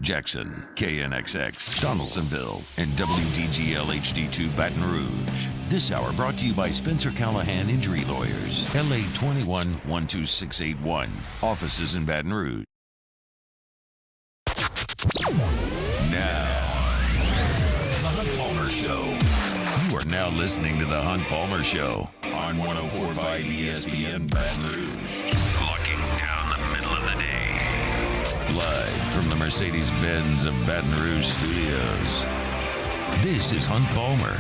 Jackson, KNXX, Donaldsonville, and WDGL HD2 Baton Rouge. This hour brought to you by Spencer Callahan Injury Lawyers, LA 21-12681, offices in Baton Rouge. Now, The Hunt Palmer Show. You are now listening to The Hunt Palmer Show on 104.5 ESPN Baton Rouge. Looking down the middle of the day. Live from the Mercedes-Benz of Baton Rouge studios. This is Hunt Palmer.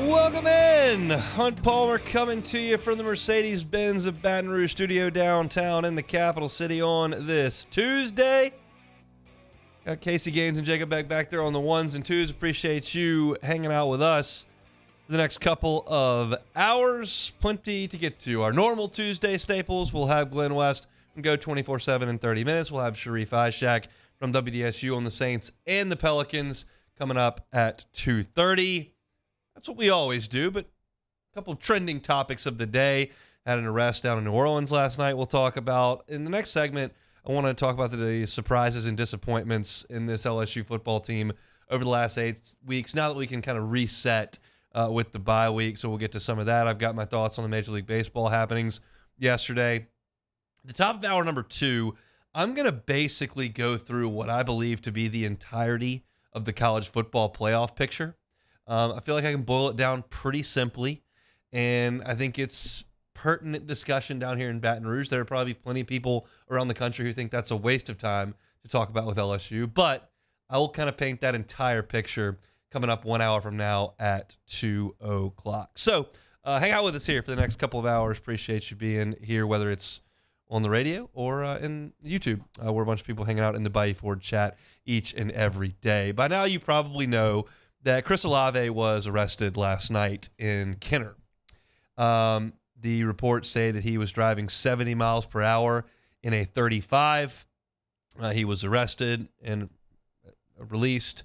Welcome in. Hunt Palmer coming to you from the Mercedes-Benz of Baton Rouge studio downtown in the capital city on this Tuesday. Got Casey Gaines and Jacob Beck back there on the ones and twos. Appreciate you hanging out with us the next couple of hours. Plenty to get to. Our normal Tuesday staples. We'll have Glenn West and go 24/7 in 30 minutes. We'll have Sharie Aack from WDSU on the Saints and the Pelicans coming up at 2:30. That's what we always do, but a couple of trending topics of the day. Had an arrest down in New Orleans last night we'll talk about. In the next segment, I want to talk about the surprises and disappointments in this LSU football team over the last 8 weeks, now that we can kind of reset with the bye week. So we'll get to some of that. I've got my thoughts on the Major League Baseball happenings yesterday. The top of hour number 2, I'm going to basically go through what I believe to be the entirety of the college football playoff picture. I feel like I can boil it down pretty simply, and I think it's pertinent discussion down here in Baton Rouge. There are probably plenty of people around the country who think that's a waste of time to talk about with LSU, but I will kind of paint that entire picture coming up 1 hour from now at 2 o'clock. So hang out with us here for the next couple of hours. Appreciate you being here, whether it's on the radio or in YouTube. We're a bunch of people hanging out in the Bayou Ford chat each and every day. By now, you probably know that Chris Olave was arrested last night in Kenner. The reports say that he was driving 70 miles per hour in a 35. He was arrested and released.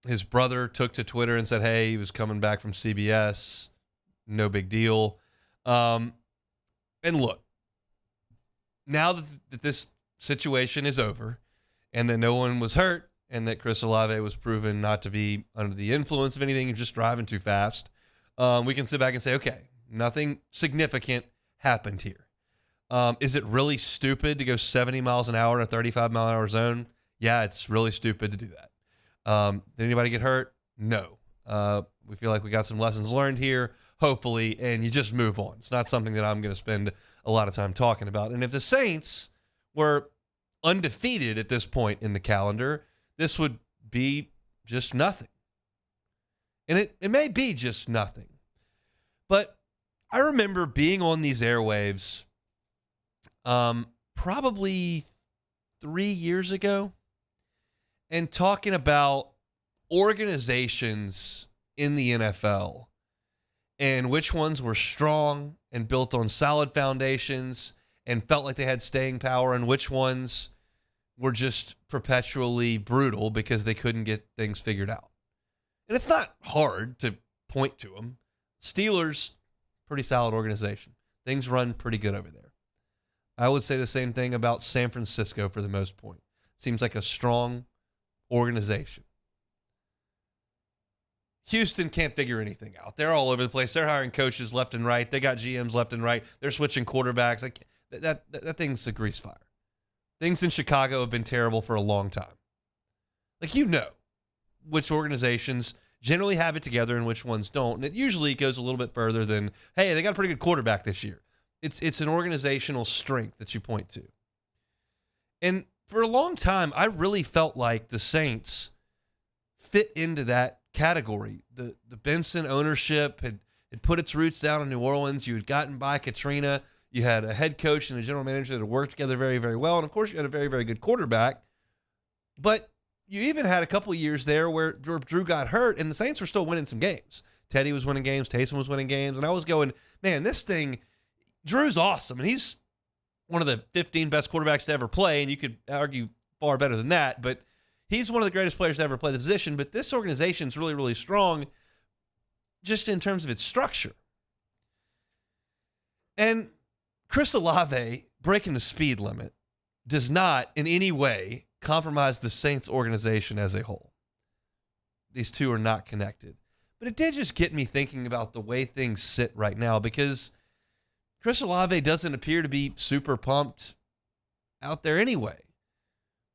His brother took to Twitter and said, hey, he was coming back from CBS. No big deal. And look, now that this situation is over and that no one was hurt, and that Chris Olave was proven not to be under the influence of anything, just driving too fast, we can sit back and say, okay, nothing significant happened here. Is it really stupid to go 70 miles an hour in a 35-mile-an-hour zone? Yeah, it's really stupid to do that. Did anybody get hurt? No. We feel like we got some lessons learned here, hopefully, and you just move on. It's not something that I'm going to spend a lot of time talking about. And if the Saints were undefeated at this point in the calendar, this would be just nothing. And it may be just nothing. But I remember being on these airwaves probably 3 years ago and talking about organizations in the NFL and which ones were strong and built on solid foundations and felt like they had staying power, and which ones were just perpetually brutal because they couldn't get things figured out. And it's not hard to point to them. Steelers, pretty solid organization. Things run pretty good over there. I would say the same thing about San Francisco for the most part. Seems like a strong organization. Houston can't figure anything out. They're all over the place. They're hiring coaches left and right. They got GMs left and right. They're switching quarterbacks. Like that thing's a grease fire. Things in Chicago have been terrible for a long time. Like, you know which organizations generally have it together and which ones don't. And it usually goes a little bit further than, hey, they got a pretty good quarterback this year. It's an organizational strength that you point to. And for a long time, I really felt like the Saints fit into that category. The Benson ownership had put its roots down in New Orleans. You had gotten by Katrina. You had a head coach and a general manager that had worked together very, very well. And, of course, you had a very, very good quarterback. But you even had a couple of years there where Drew got hurt, and the Saints were still winning some games. Teddy was winning games. Taysom was winning games. And I was going, man, this thing, Drew's awesome. And he's one of the 15 best quarterbacks to ever play, and you could argue far better than that. But he's one of the greatest players to ever play the position. But this organization is really, really strong just in terms of its structure. And Chris Olave breaking the speed limit does not in any way compromise the Saints organization as a whole. These two are not connected. But it did just get me thinking about the way things sit right now, because Chris Olave doesn't appear to be super pumped out there anyway.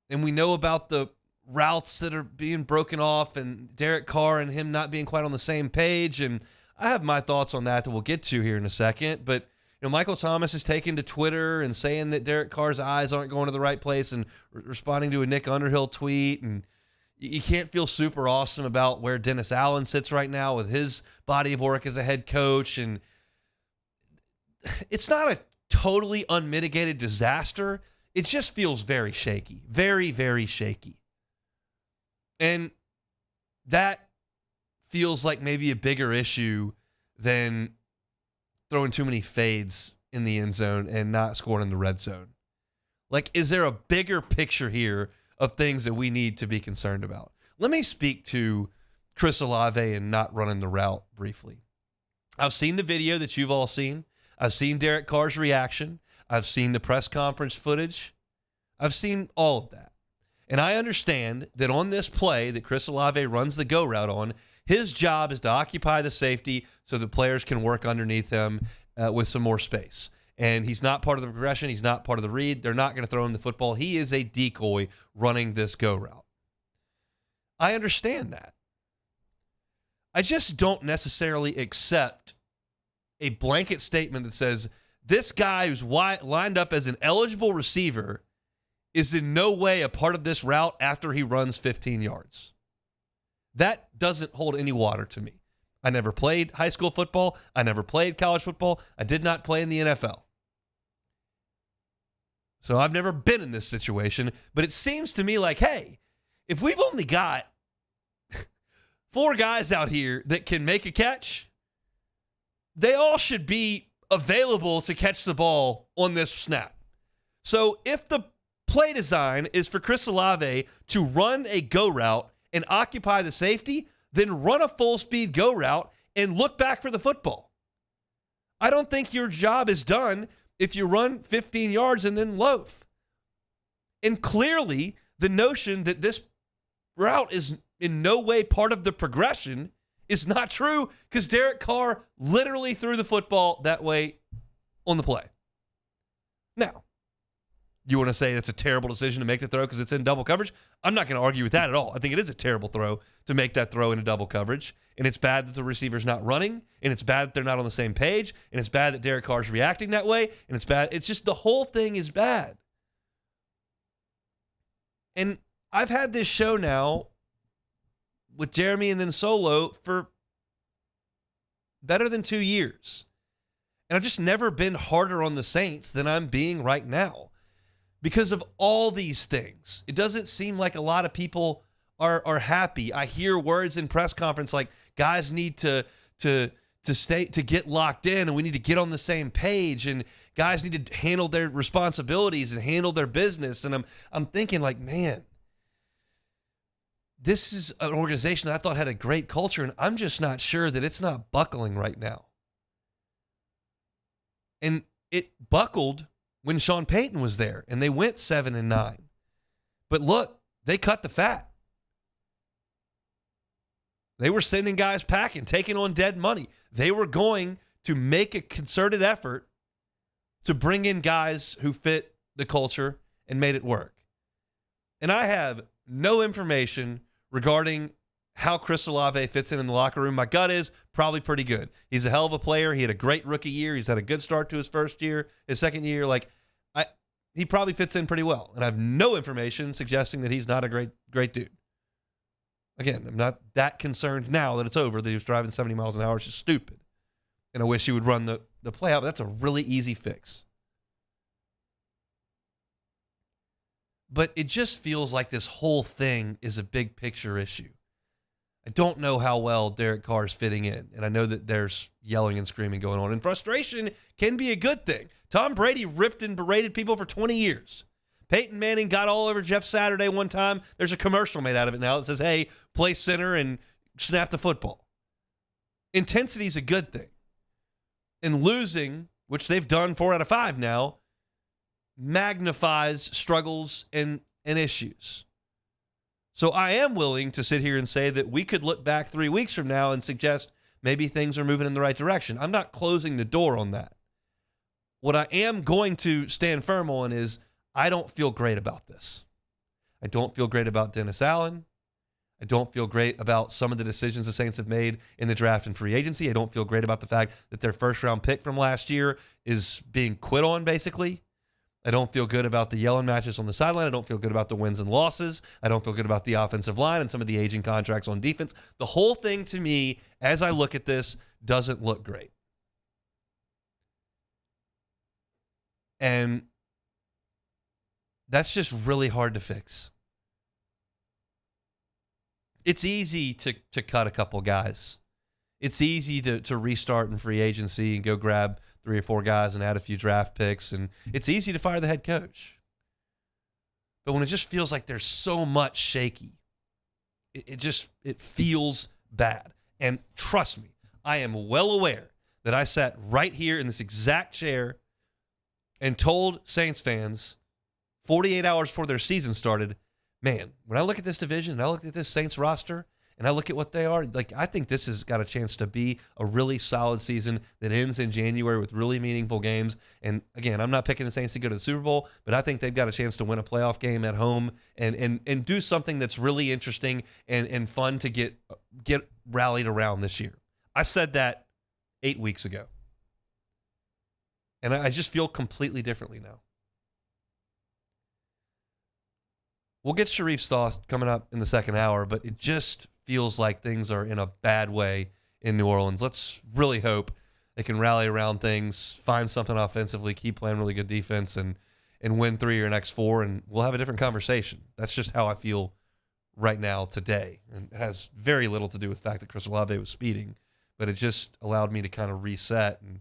And we know about the routes that are being broken off and Derek Carr and him not being quite on the same page. And I have my thoughts on that we'll get to here in a second. But Michael Thomas is taking to Twitter and saying that Derek Carr's eyes aren't going to the right place and responding to a Nick Underhill tweet. And you can't feel super awesome about where Dennis Allen sits right now with his body of work as a head coach. And it's not a totally unmitigated disaster. It just feels very shaky, very, very shaky. And that feels like maybe a bigger issue than throwing too many fades in the end zone and not scoring in the red zone. Like, is there a bigger picture here of things that we need to be concerned about? Let me speak to Chris Olave and not running the route briefly. I've seen the video that you've all seen. I've seen Derek Carr's reaction. I've seen the press conference footage. I've seen all of that. And I understand that on this play that Chris Olave runs the go route on, his job is to occupy the safety so the players can work underneath him with some more space. And he's not part of the progression. He's not part of the read. They're not going to throw him the football. He is a decoy running this go route. I understand that. I just don't necessarily accept a blanket statement that says this guy who's lined up as an eligible receiver is in no way a part of this route after he runs 15 yards. That doesn't hold any water to me. I never played high school football. I never played college football. I did not play in the NFL. So I've never been in this situation, but it seems to me like, hey, if we've only got 4 guys out here that can make a catch, they all should be available to catch the ball on this snap. So if the play design is for Chris Olave to run a go route and occupy the safety, then run a full-speed go route and look back for the football. I don't think your job is done if you run 15 yards and then loaf. And clearly, the notion that this route is in no way part of the progression is not true, because Derek Carr literally threw the football that way on the play. Now, you want to say it's a terrible decision to make the throw because it's in double coverage? I'm not going to argue with that at all. I think it is a terrible throw to make that throw into double coverage. And it's bad that the receiver's not running. And it's bad that they're not on the same page. And it's bad that Derek Carr's reacting that way. And it's bad. It's just the whole thing is bad. And I've had this show now with Jeremy and then Solo for better than 2 years. And I've just never been harder on the Saints than I'm being right now. Because of all these things, it doesn't seem like a lot of people are happy. I hear words in press conference like guys need to get locked in, and we need to get on the same page, and guys need to handle their responsibilities and handle their business. And I'm thinking like, man, this is an organization that I thought had a great culture, and I'm just not sure that it's not buckling right now. And it buckled when Sean Payton was there, and they went 7-9. But look, they cut the fat. They were sending guys packing, taking on dead money. They were going to make a concerted effort to bring in guys who fit the culture and made it work. And I have no information regarding how Chris Olave fits in the locker room. My gut is probably pretty good. He's a hell of a player. He had a great rookie year. He's had a good start to his first year, his second year. He probably fits in pretty well. And I have no information suggesting that he's not a great dude. Again, I'm not that concerned now that it's over that he was driving 70 miles an hour. It's just stupid. And I wish he would run the play out, but that's a really easy fix. But it just feels like this whole thing is a big picture issue. I don't know how well Derek Carr is fitting in, and I know that there's yelling and screaming going on, and frustration can be a good thing. Tom Brady ripped and berated people for 20 years. Peyton Manning got all over Jeff Saturday one time. There's a commercial made out of it now that says, hey, play center and snap the football. Intensity is a good thing. And losing which they've done 4 out of 5 now, magnifies struggles and issues. So I am willing to sit here and say that we could look back 3 weeks from now and suggest maybe things are moving in the right direction. I'm not closing the door on that. What I am going to stand firm on is I don't feel great about this. I don't feel great about Dennis Allen. I don't feel great about some of the decisions the Saints have made in the draft and free agency. I don't feel great about the fact that their first-round pick from last year is being quit on, basically. I don't feel good about the yelling matches on the sideline. I don't feel good about the wins and losses. I don't feel good about the offensive line and some of the aging contracts on defense. The whole thing, to me, as I look at this, doesn't look great. And that's just really hard to fix. It's easy to cut a couple guys. It's easy to restart in free agency and go grab 3 or 4 guys and add a few draft picks. And it's easy to fire the head coach. But when it just feels like there's so much shaky, it feels bad. And trust me, I am well aware that I sat right here in this exact chair and told Saints fans 48 hours before their season started, man, when I look at this division and I look at this Saints roster and I look at what they are, like, I think this has got a chance to be a really solid season that ends in January with really meaningful games. And again, I'm not picking the Saints to go to the Super Bowl, but I think they've got a chance to win a playoff game at home and do something that's really interesting and fun to get rallied around this year. I said that 8 weeks ago. And I just feel completely differently now. We'll get Sharif's thoughts coming up in the second hour, but it just feels like things are in a bad way in New Orleans. Let's really hope they can rally around things, find something offensively, keep playing really good defense, and win 3 of your next 4, and we'll have a different conversation. That's just how I feel right now today. And it has very little to do with the fact that Chris Olave was speeding, but it just allowed me to kind of reset, and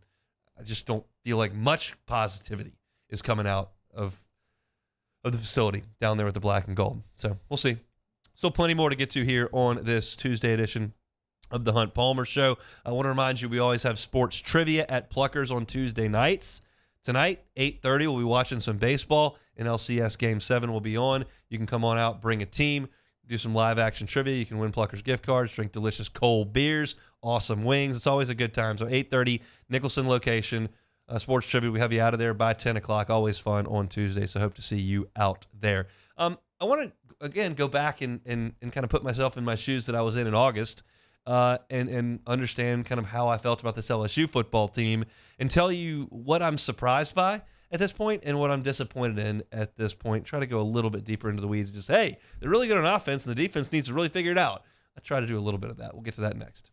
I just don't feel like much positivity is coming out of the facility down there with the black and gold. So we'll see. Still plenty more to get to here on this Tuesday edition of the Hunt Palmer Show. I want to remind you we always have sports trivia at Pluckers on Tuesday nights. Tonight, 8:30, we'll be watching some baseball. NLCS Game 7 will be on. You can come on out, bring a team, do some live action trivia. You can win Pluckers gift cards, drink delicious cold beers, awesome wings. It's always a good time. So 8:30, Nicholson location. Sports trivia, we have you out of there by 10 o'clock. Always fun on Tuesday, so hope to see you out there. I want to, again, go back and kind of put myself in my shoes that I was in August and understand kind of how I felt about this LSU football team and tell you what I'm surprised by at this point and what I'm disappointed in at this point. Try to go a little bit deeper into the weeds and just, hey, they're really good on offense and the defense needs to really figure it out. I try to do a little bit of that. We'll get to that next.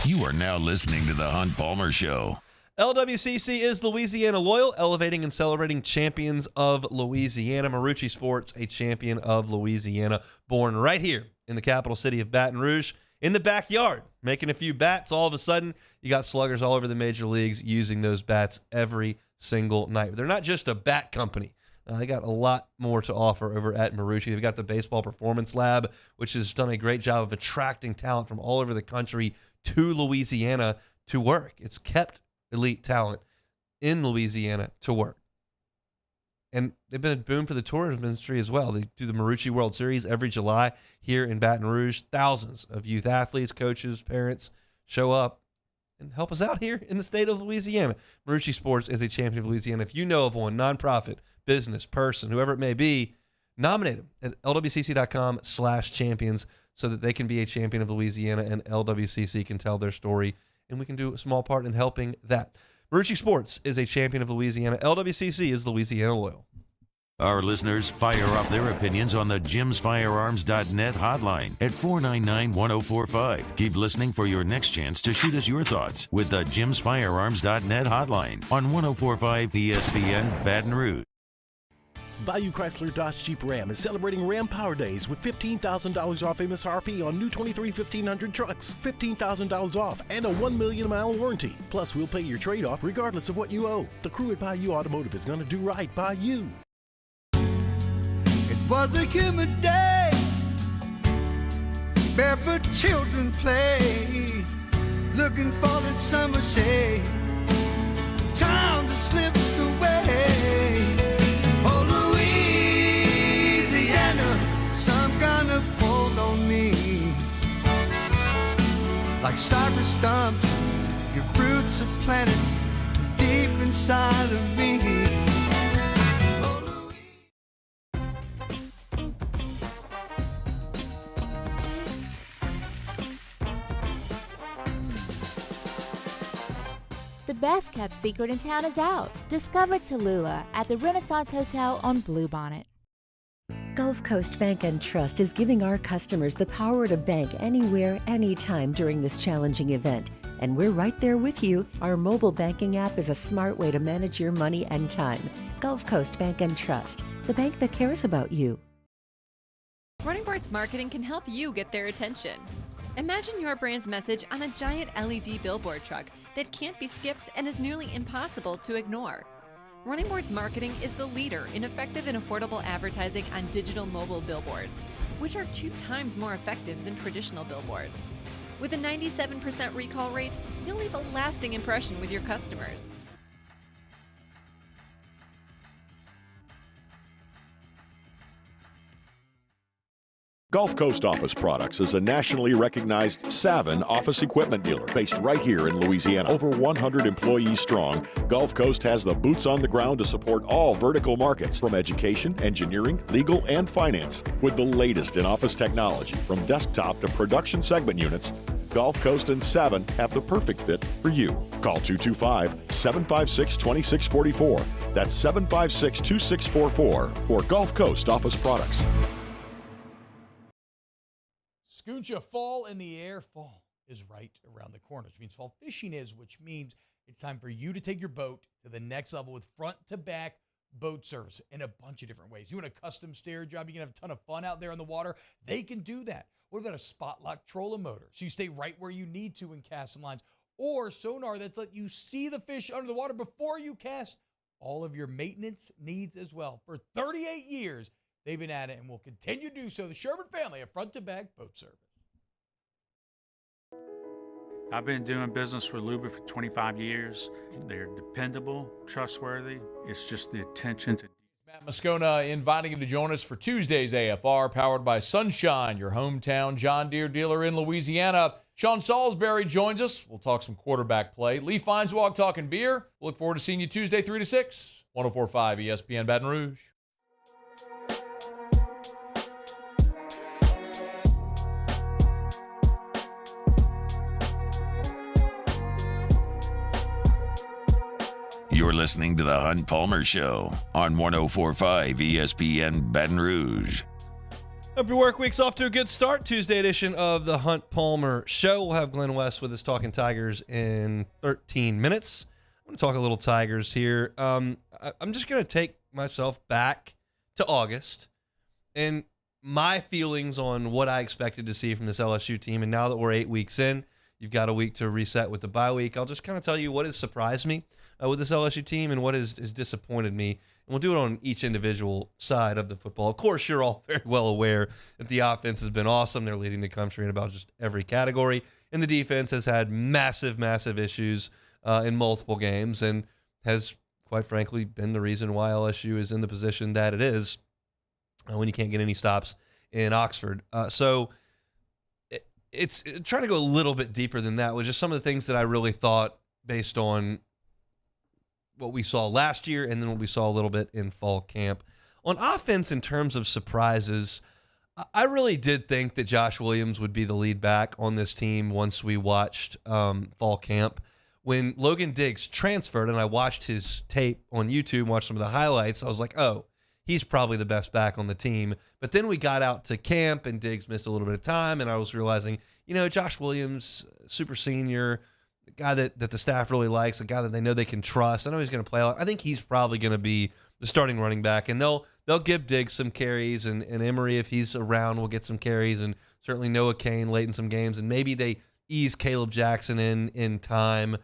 You are now listening to the Hunt Palmer Show. LWCC is Louisiana loyal, elevating and celebrating champions of Louisiana. Marucci Sports, a champion of Louisiana, born right here in the capital city of Baton Rouge, in the backyard, making a few bats. All of a sudden, you got sluggers all over the major leagues using those bats every single night. But they're not just a bat company. They got a lot more to offer over at Marucci. They've got the Baseball Performance Lab, which has done a great job of attracting talent from all over the country to Louisiana to work. It's kept elite talent in Louisiana to work. And they've been a boom for the tourism industry as well. They do the Marucci World Series every July here in Baton Rouge. Thousands of youth athletes, coaches, parents show up and help us out here in the state of Louisiana. Marucci Sports is a champion of Louisiana. If you know of one, nonprofit, business, person, whoever it may be, nominate them at lwcc.com/champions so that they can be a champion of Louisiana and LWCC can tell their story, and we can do a small part in helping that. Marucci Sports is a champion of Louisiana. LWCC is Louisiana loyal. Our listeners fire off their opinions on the jimsfirearms.net hotline at 499-1045. Keep listening for your next chance to shoot us your thoughts with the jimsfirearms.net hotline on 1045 ESPN Baton Rouge. Bayou Chrysler Dodge Jeep Ram is celebrating Ram Power Days with $15,000 off MSRP on new 23 1500 trucks, $15,000 off, and a 1 million mile warranty. Plus, we'll pay your trade-off regardless of what you owe. The crew at Bayou Automotive is going to do right by you. It was a humid day, barefoot children play, looking for that summer shade. Town like cypress stumps. Your roots are planted deep inside of me. The best kept secret in town is out. Discover Tallulah at the Renaissance Hotel on Bluebonnet. Gulf Coast Bank and Trust is giving our customers the power to bank anywhere, anytime during this challenging event. And we're right there with you. Our mobile banking app is a smart way to manage your money and time. Gulf Coast Bank and Trust, the bank that cares about you. Running Boards Marketing can help you get their attention. Imagine your brand's message on a giant LED billboard truck that can't be skipped and is nearly impossible to ignore. Running Boards Marketing is the leader in effective and affordable advertising on digital mobile billboards, which are 2 times more effective than traditional billboards. With a 97% recall rate, you'll leave a lasting impression with your customers. Gulf Coast Office Products is a nationally recognized Savin office equipment dealer based right here in Louisiana. Over 100 employees strong, Gulf Coast has the boots on the ground to support all vertical markets from education, engineering, legal, and finance. With the latest in office technology from desktop to production segment units, Gulf Coast and Savin have the perfect fit for you. Call 225-756-2644. That's 756-2644 for Gulf Coast Office Products. Scooncha, fall in the air. Fall is right around the corner, which means fall fishing is, which means it's time for you to take your boat to the next level with front-to-back boat service in a bunch of different ways. You want a custom stair job, you can have a ton of fun out there on the water. They can do that. What about a spot lock trolling motor? So you stay right where you need to in casting lines. Or sonar that's let you see the fish under the water before you cast. All of your maintenance needs as well. For 38 years, they've been at it and will continue to do so. The Sherman family of front-to-back boat service. I've been doing business with Luba for 25 years. They're dependable, trustworthy. It's just the attention to... Matt Moscona inviting him to join us for Tuesday's AFR, powered by Sunshine, your hometown John Deere dealer in Louisiana. Sean Salisbury joins us. We'll talk some quarterback play. Lee Feinswag talking beer. We'll look forward to seeing you Tuesday 3 to 6, 104.5 ESPN Baton Rouge. You're listening to the Hunt Palmer Show on 104.5 ESPN Baton Rouge. Hope your work week's off to a good start. Tuesday edition of the Hunt Palmer Show. We'll have Glenn West with us talking Tigers in 13 minutes. I'm going to talk a little Tigers here. I'm just going to take myself back to August and my feelings on what I expected to see from this LSU team. And now that we're 8 weeks in, you've got a week to reset with the bye week. I'll just kind of tell you what has surprised me with this LSU team and what has disappointed me. And we'll do it on each individual side of the football. Of course, you're all very well aware that the offense has been awesome. They're leading the country in about just every category. And the defense has had massive, massive issues in multiple games and has, quite frankly, been the reason why LSU is in the position that it is when you can't get any stops in Oxford. So it's trying to go a little bit deeper than that with just some of the things that I really thought based on what we saw last year and then what we saw a little bit in fall camp. On offense, in terms of surprises, I really did think that Josh Williams would be the lead back on this team once we watched fall camp. When Logan Diggs transferred and I watched his tape on YouTube, watched some of the highlights, I was like, oh, he's probably the best back on the team. But then we got out to camp and Diggs missed a little bit of time, and I was realizing, Josh Williams, super senior, a guy that the staff really likes, a guy that they know they can trust. I know he's going to play a lot. I think he's probably going to be the starting running back, and they'll give Diggs some carries, and Emery, if he's around, will get some carries, and certainly Noah Cain late in some games, and maybe they ease Caleb Jackson in time.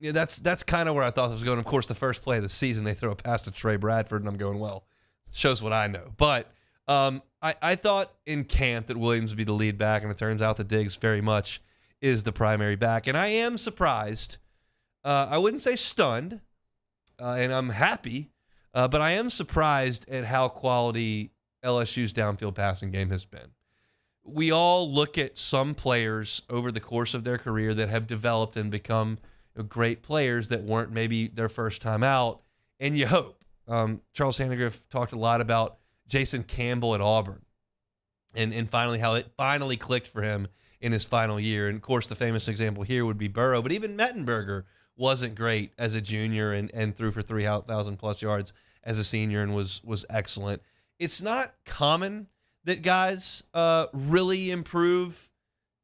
That's kind of where I thought it was going. Of course, the first play of the season, they throw a pass to Trey Bradford, and I'm going, well, it shows what I know. But I thought in camp that Williams would be the lead back, and it turns out that Diggs very much is the primary back. And I am surprised. I wouldn't say stunned, and I'm happy, but I am surprised at how quality LSU's downfield passing game has been. we all look at some players over the course of their career that have developed and become great players that weren't maybe their first time out, and you hope. Charles Handegriff talked a lot about Jason Campbell at Auburn and finally how it finally clicked for him in his final year. And, of course, the famous example here would be Burrow, but even Mettenberger wasn't great as a junior and threw for 3,000-plus yards as a senior and was excellent. It's not common that guys really improve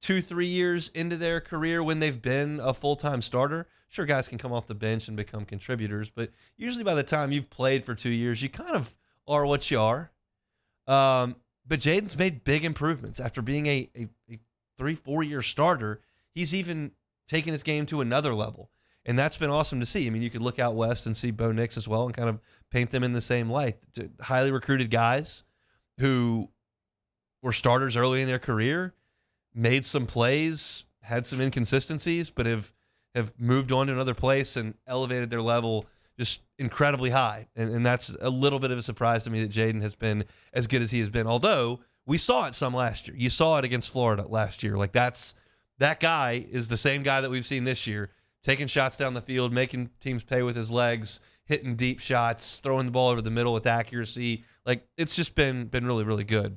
2-3 years into their career when they've been a full-time starter. Sure, guys can come off the bench and become contributors, but usually by the time you've played for 2 years, you kind of are what you are. But Jaden's made big improvements. After being a 3-4 year starter, he's even taken his game to another level. And that's been awesome to see. I mean, you could look out west and see Bo Nix as well and kind of paint them in the same light. Highly recruited guys who were starters early in their career, made some plays, had some inconsistencies, but have moved on to another place and elevated their level just incredibly high. And that's a little bit of a surprise to me that Jaden has been as good as he has been. Although we saw it some last year. You saw it against Florida last year. Like that guy is the same guy that we've seen this year, taking shots down the field, making teams pay with his legs, hitting deep shots, throwing the ball over the middle with accuracy. Like, it's just been really, really good.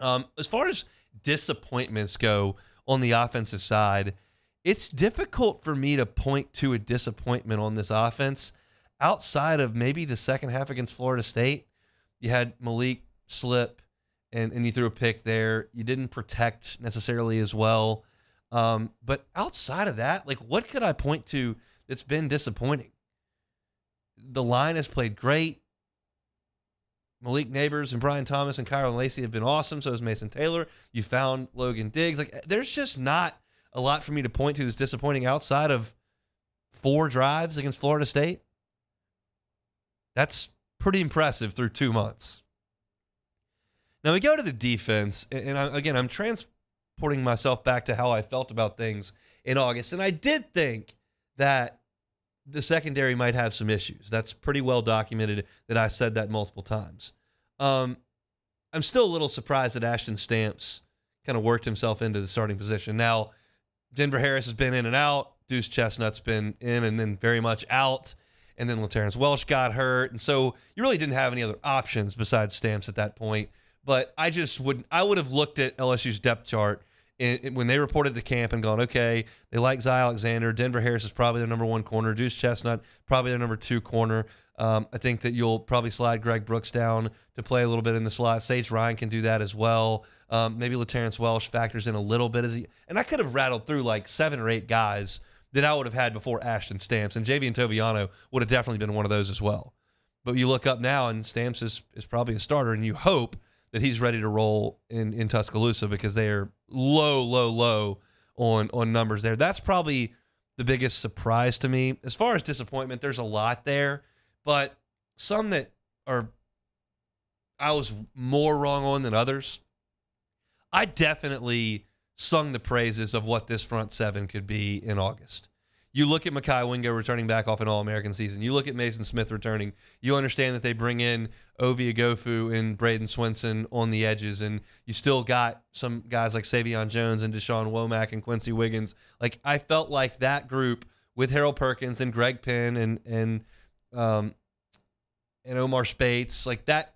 As far as disappointments go on the offensive side, it's difficult for me to point to a disappointment on this offense outside of maybe the second half against Florida State. You had Malik slip, and you threw a pick there. You didn't protect necessarily as well. But outside of that, like, what could I point to that's been disappointing? The line has played great. Malik Neighbors and Brian Thomas and Kyron Lacey have been awesome. So has Mason Taylor. You found Logan Diggs. Like, there's just not a lot for me to point to that's disappointing outside of 4 drives against Florida State. That's pretty impressive through 2 months. Now we go to the defense, and I'm transporting myself back to how I felt about things in August, and I did think that the secondary might have some issues. That's pretty well documented that I said that multiple times. I'm still a little surprised that Ashton Stamps kind of worked himself into the starting position. Now, Denver Harris has been in and out. Deuce Chestnut's been in and then very much out. And then LaTerrence Welsh got hurt. And so you really didn't have any other options besides Stamps at that point. But I would have looked at LSU's depth chart when they reported to camp and gone, okay, they like Zy Alexander. Denver Harris is probably their number 1 corner. Deuce Chestnut, probably their number 2 corner. I think that you'll probably slide Greg Brooks down to play a little bit in the slot. Sage Ryan can do that as well. Maybe LaTerrence Welsh factors in a little bit. And I could have rattled through like 7 or 8 guys that I would have had before Ashton Stamps. And Javian Toviano would have definitely been one of those as well. But you look up now, and Stamps is probably a starter, and you hope that he's ready to roll in Tuscaloosa because they are low on numbers there. That's probably the biggest surprise to me. As far as disappointment, there's a lot there, but some that I was more wrong on than others. I definitely sung the praises of what this front 7 could be in August. You look at Mekhi Wingo returning back off an All-American season. You look at Mason Smith returning. You understand that they bring in Ovi Agofu and Braden Swinson on the edges, and you still got some guys like Savion Jones and Deshaun Womack and Quincy Wiggins. Like, I felt like that group with Harold Perkins and Greg Penn and Omar Spates, like that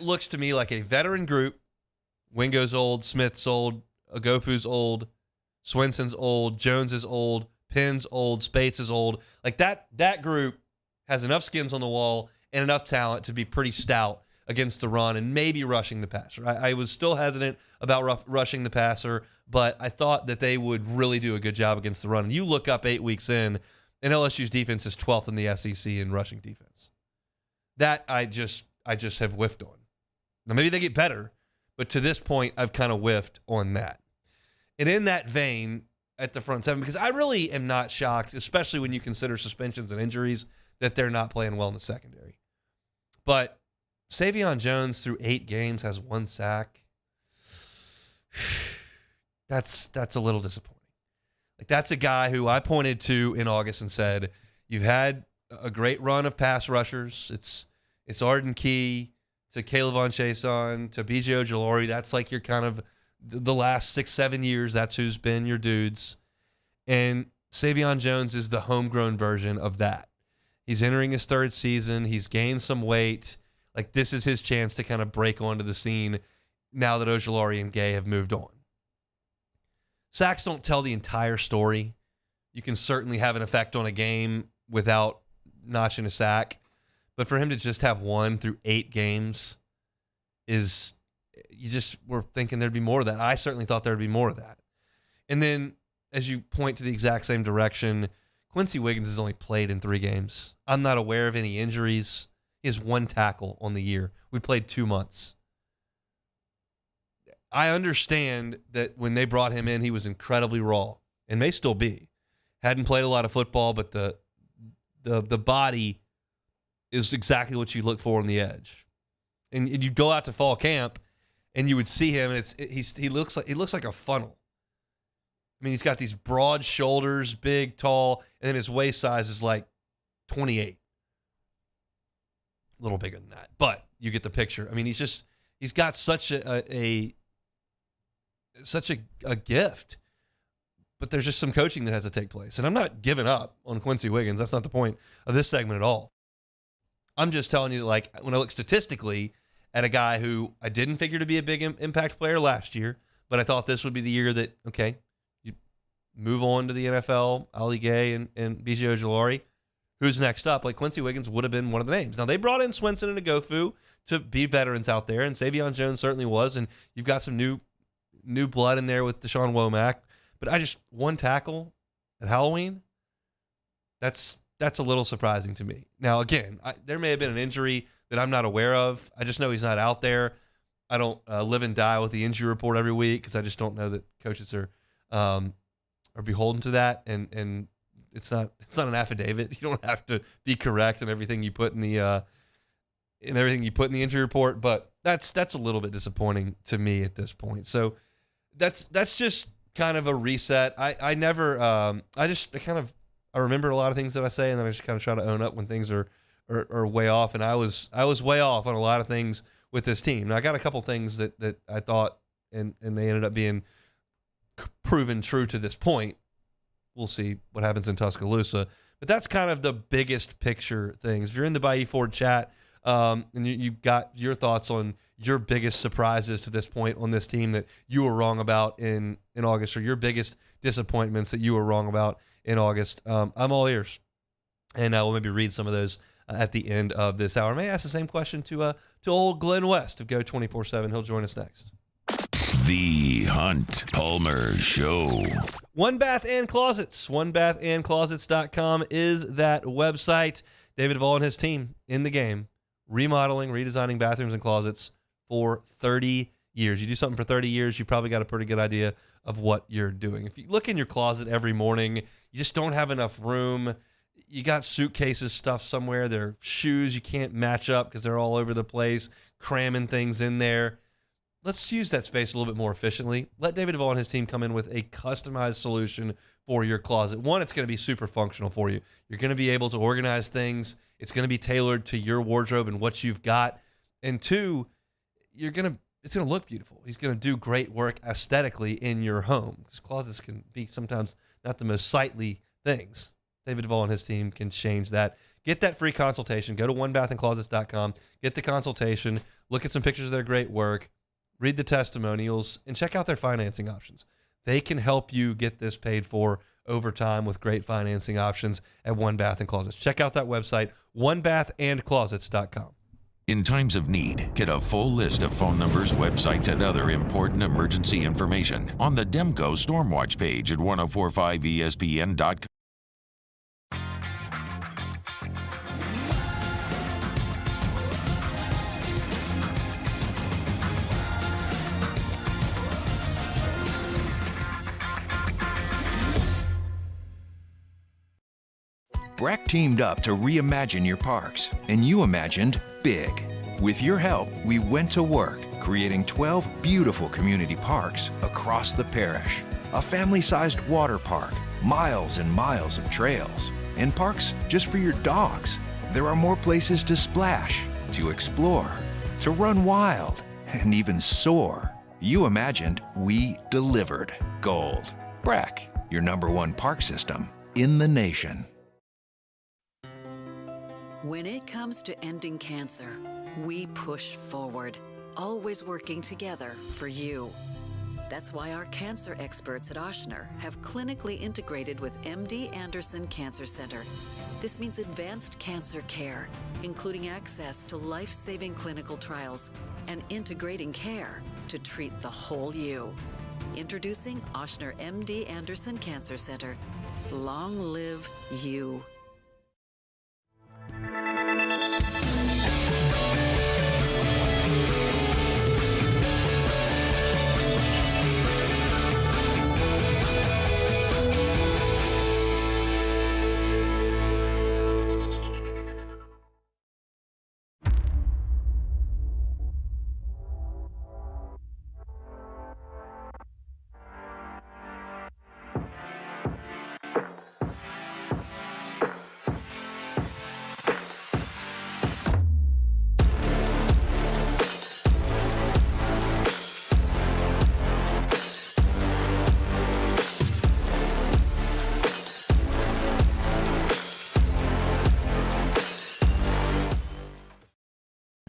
looks to me like a veteran group. Wingo's old, Smith's old, Agofu's old, Swinson's old, Jones is old, Penn's old, Spates is old. Like that group has enough skins on the wall and enough talent to be pretty stout against the run and maybe rushing the passer. I was still hesitant about rushing the passer, but I thought that they would really do a good job against the run. And you look up 8 weeks in, and LSU's defense is 12th in the SEC in rushing defense. That I just have whiffed on. Now maybe they get better, but to this point, I've kind of whiffed on that. And in that vein, at the front 7, because I really am not shocked, especially when you consider suspensions and injuries, that they're not playing well in the secondary. But Savion Jones through 8 games has 1 sack. That's a little disappointing. Like, that's a guy who I pointed to in August and said, you've had a great run of pass rushers. It's Arden Key to Caleb Von Chason to B.J. Ojolari. That's like your kind of the last 6-7 years, that's who's been your dudes. And Savion Jones is the homegrown version of that. He's entering his third season. He's gained some weight. Like, this is his chance to kind of break onto the scene now that Ojulari and Gay have moved on. Sacks don't tell the entire story. You can certainly have an effect on a game without notching a sack. But for him to just have one through 8 games is, you just were thinking there'd be more of that. I certainly thought there'd be more of that. And then, as you point to the exact same direction, Quincy Wiggins has only played in 3 games. I'm not aware of any injuries. He has 1 tackle on the year. We played 2 months. I understand that when they brought him in, he was incredibly raw, and may still be. Hadn't played a lot of football, but the body is exactly what you look for on the edge. And you'd go out to fall camp, and you would see him, and he looks like a funnel. I mean, he's got these broad shoulders, big, tall, and then his waist size is like 28. A little bigger than that, but you get the picture. I mean, he's got such a gift, but there's just some coaching that has to take place. And I'm not giving up on Quincy Wiggins. That's not the point of this segment at all. I'm just telling you that, like, when I look statistically at a guy who I didn't figure to be a big impact player last year, but I thought this would be the year that, okay, you move on to the NFL, Ali Gay and B.J. Ojulari. Who's next up? Like, Quincy Wiggins would have been one of the names. Now, they brought in Swinson and Agofu to be veterans out there, and Savion Jones certainly was, and you've got some new blood in there with Deshaun Womack. But I just, 1 tackle at Halloween, that's a little surprising to me. Now, again, there may have been an injury that I'm not aware of. I just know he's not out there. I don't live and die with the injury report every week because I just don't know that coaches are beholden to that, and it's not an affidavit. You don't have to be correct in everything you put in the injury report, but that's a little bit disappointing to me at this point. So that's just kind of a reset. I remember a lot of things that I say, and then I just kind of try to own up when things are way off. And I was way off on a lot of things with this team. Now, I got a couple things that I thought, and they ended up being proven true to this point. We'll see what happens in Tuscaloosa. But that's kind of the biggest picture things. If you're in the Bayou Ford chat, and you got your thoughts on your biggest surprises to this point on this team that you were wrong about in August, or your biggest disappointments that you were wrong about in August, I'm all ears. And we'll maybe read some of those at the end of this hour. May I ask the same question to old Glenn West of Go 24/7. He'll join us next. The Hunt Palmer Show. One Bath and Closets. OneBathAndClosets.com is that website. David Duvall and his team in the game, remodeling, redesigning bathrooms and closets for 30 years. You do something for 30 years, you probably got a pretty good idea of what you're doing. If you look in your closet every morning, you just don't have enough room. You got suitcases stuffed somewhere. There are shoes you can't match up because they're all over the place, cramming things in there. Let's use that space a little bit more efficiently. Let David Duvall and his team come in with a customized solution for your closet. One, it's going to be super functional for you. You're going to be able to organize things. It's going to be tailored to your wardrobe and what you've got. And 2, it's going to look beautiful. He's going to do great work aesthetically in your home, because closets can be sometimes not the most sightly things. David Duvall and his team can change that. Get that free consultation. Go to onebathandclosets.com. Get the consultation. Look at some pictures of their great work. Read the testimonials, and check out their financing options. They can help you get this paid for over time with great financing options at One Bath and Closets. Check out that website, onebathandclosets.com. In times of need, get a full list of phone numbers, websites, and other important emergency information on the Demco Stormwatch page at 1045ESPN.com. BRAC teamed up to reimagine your parks, and you imagined big. With your help, we went to work, creating 12 beautiful community parks across the parish. A family-sized water park, miles and miles of trails, and parks just for your dogs. There are more places to splash, to explore, to run wild, and even soar. You imagined, we delivered gold. Brack, your #1 park system in the nation. When it comes to ending cancer, we push forward, always working together for you. That's why our cancer experts at Ochsner have clinically integrated with MD Anderson Cancer Center. This means advanced cancer care, including access to life-saving clinical trials and integrating care to treat the whole you. Introducing Ochsner MD Anderson Cancer Center. Long live you.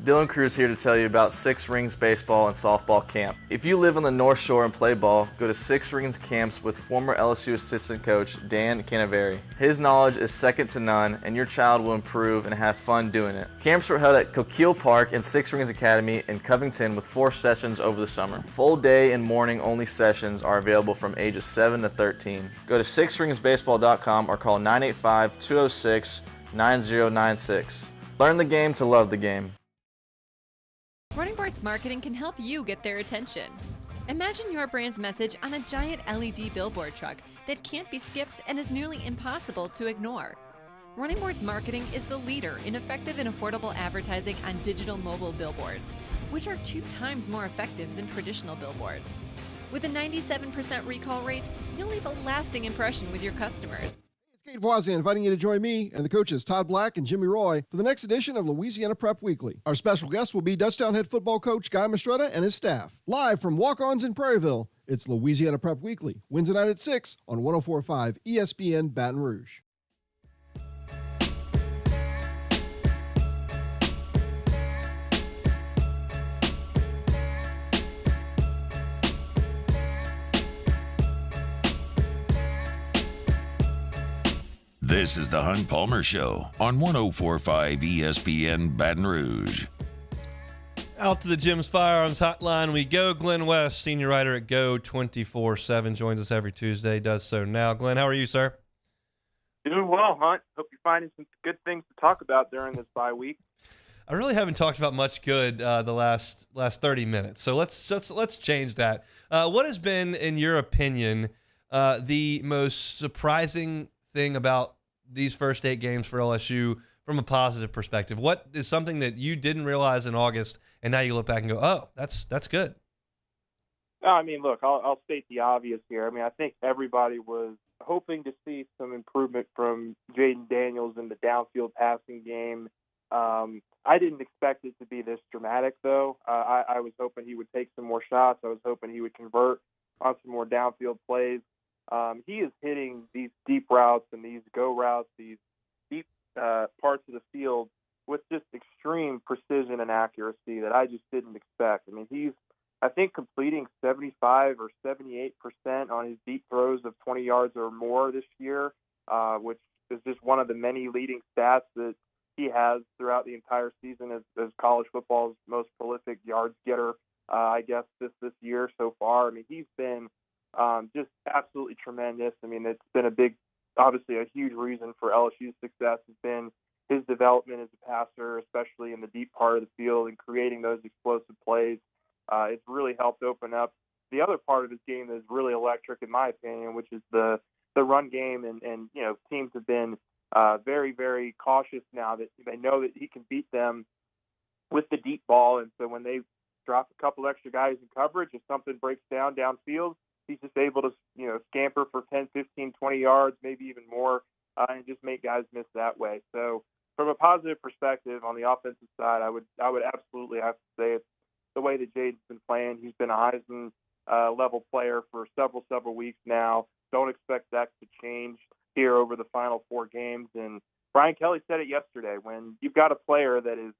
Dylan Cruz here to tell you about Six Rings Baseball and Softball Camp. If you live on the North Shore and play ball, go to Six Rings Camps with former LSU assistant coach Dan Canaveri. His knowledge is second to none, and your child will improve and have fun doing it. Camps were held at Coquille Park and Six Rings Academy in Covington with 4 sessions over the summer. Full day and morning only sessions are available from ages 7 to 13. Go to sixringsbaseball.com or call 985-206-9096. Learn the game to love the game. Running Boards Marketing can help you get their attention. Imagine your brand's message on a giant LED billboard truck that can't be skipped and is nearly impossible to ignore. Running Boards Marketing is the leader in effective and affordable advertising on digital mobile billboards, which are 2 times more effective than traditional billboards. With a 97% recall rate, you'll leave a lasting impression with your customers. Kate Voisin inviting you to join me and the coaches Todd Black and Jimmy Roy for the next edition of Louisiana Prep Weekly. Our special guest will be Dutchtown head football coach Guy Mastretta and his staff. Live from Walk-Ons in Prairieville, it's Louisiana Prep Weekly, Wednesday night at 6 on 104.5 ESPN Baton Rouge. This is the Hunt Palmer Show on 104.5 ESPN Baton Rouge. Out to the Jim's Firearms Hotline we go. Glenn West, senior writer at Go 24/7, joins us every Tuesday, does so now. Glenn, how are you, sir? Doing well, Hunt. Hope you're finding some good things to talk about during this bye week. I really haven't talked about much good the last 30 minutes, so let's change that. What has been, in your opinion, the most surprising thing about these first 8 games for LSU from a positive perspective? What is something that you didn't realize in August and now you look back and go, oh, that's good? I mean, look, I'll state the obvious here. I mean, I think everybody was hoping to see some improvement from Jaden Daniels in the downfield passing game. I didn't expect it to be this dramatic, though. I was hoping he would take some more shots. I was hoping he would convert on some more downfield plays. He is hitting these deep routes and these go routes, these deep parts of the field with just extreme precision and accuracy that I just didn't expect. I mean, he's, I think, completing 75 or 78% on his deep throws of 20 yards or more this year, which is just one of the many leading stats that he has throughout the entire season as college football's most prolific yards getter, I guess, this year so far. I mean, he's been just absolutely tremendous. I mean, it's been obviously a huge reason for LSU's success has been his development as a passer, especially in the deep part of the field and creating those explosive plays. It's really helped open up the other part of his game that is really electric, in my opinion, which is the run game. And you know, teams have been very, very cautious now that they know that he can beat them with the deep ball. And so when they drop a couple extra guys in coverage, if something breaks down downfield, he's just able to, you know, scamper for 10, 15, 20 yards, maybe even more, and just make guys miss that way. So from a positive perspective on the offensive side, I would absolutely have to say it's the way that Jaden's been playing. He's been a Heisman level player for several weeks now. Don't expect that to change here over the final 4 games. And Brian Kelly said it yesterday, when you've got a player that is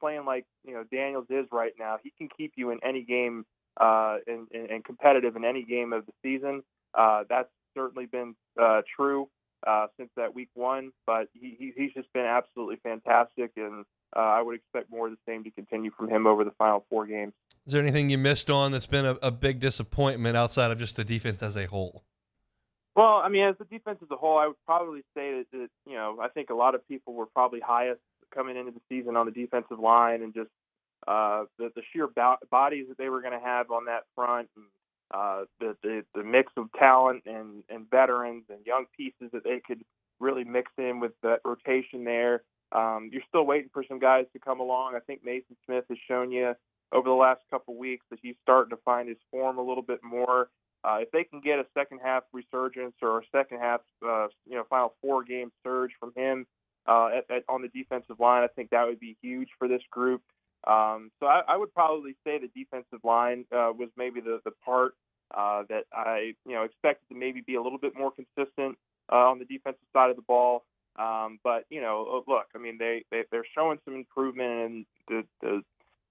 playing like Daniels is right now, he can keep you in any game and competitive in any game of the season. That's certainly been true since that week 1, but he's just been absolutely fantastic, and I would expect more of the same to continue from him over the final 4 games. Is there anything you missed on that's been a big disappointment outside of just the defense as a whole? Well, I mean, as the defense as a whole, I would probably say that I think a lot of people were probably highest coming into the season on the defensive line, and just the sheer bodies that they were going to have on that front, and the mix of talent and veterans and young pieces that they could really mix in with that rotation there. You're still waiting for some guys to come along. I think Mason Smith has shown you over the last couple of weeks that he's starting to find his form a little bit more. If they can get a second half resurgence or a second half, final 4 game surge from him on the defensive line, I think that would be huge for this group. So I would probably say the defensive line was maybe the part that I expected to maybe be a little bit more consistent on the defensive side of the ball. But look, I mean, they're showing some improvement, and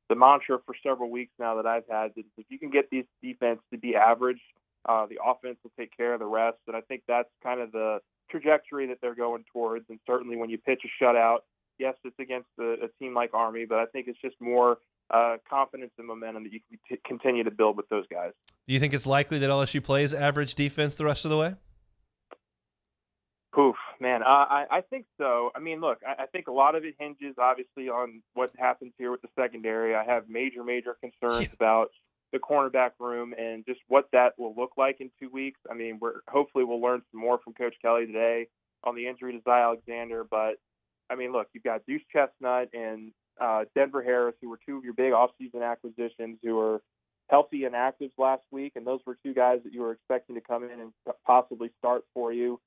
the mantra for several weeks now that I've had is if you can get this defense to be average, the offense will take care of the rest. And I think that's kind of the trajectory that they're going towards. And certainly when you pitch a shutout, yes, it's against a team like Army, but I think it's just more confidence and momentum that you can continue to build with those guys. Do you think it's likely that LSU plays average defense the rest of the way? Oof, man, I think so. I mean, look, I think a lot of it hinges obviously on what happens here with the secondary. I have major concerns about the cornerback room and just what that will look like in 2 weeks. I mean, hopefully we'll learn some more from Coach Kelly today on the injury to Zy Alexander. But I mean, look, you've got Deuce Chestnut and Denver Harris, who were 2 of your big offseason acquisitions, who were healthy and active last week, and those were 2 guys that you were expecting to come in and possibly start for you.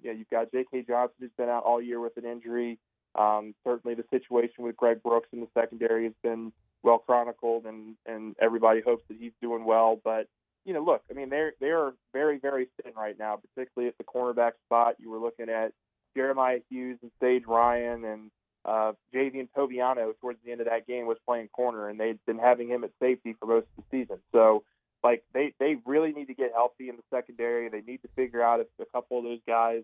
You've got J.K. Johnson, who's been out all year with an injury. Certainly the situation with Greg Brooks in the secondary has been well chronicled, and everybody hopes that he's doing well. But, look, I mean, they are very thin right now, particularly at the cornerback spot. You were looking at Jeremiah Hughes and Sage Ryan, and Javian Toviano towards the end of that game was playing corner, and they'd been having him at safety for most of the season. So, they really need to get healthy in the secondary. They need to figure out if a couple of those guys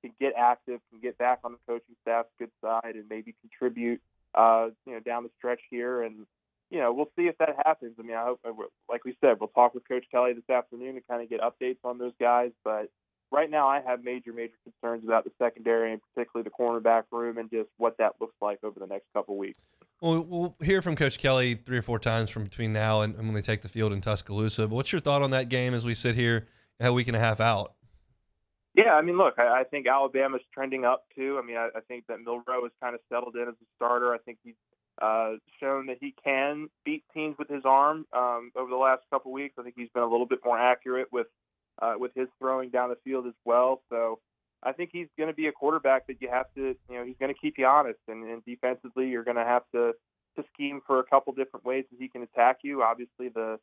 can get active, can get back on the coaching staff's good side, and maybe contribute, down the stretch here. And, we'll see if that happens. I mean, I hope, like we said, we'll talk with Coach Kelly this afternoon to kind of get updates on those guys. But right now I have major concerns about the secondary, and particularly the cornerback room, and just what that looks like over the next couple of weeks. Well, we'll hear from Coach Kelly 3 or 4 times from between now and when they take the field in Tuscaloosa. But what's your thought on that game as we sit here a week and a half out? Yeah, I mean, look, I think Alabama's trending up too. I mean, I think that Milroe has kind of settled in as a starter. I think he's shown that he can beat teams with his arm over the last couple of weeks. I think he's been a little bit more accurate with his throwing down the field as well. So I think he's going to be a quarterback that you have to, he's going to keep you honest. And defensively, you're going to have to scheme for a couple different ways that he can attack you. Obviously, the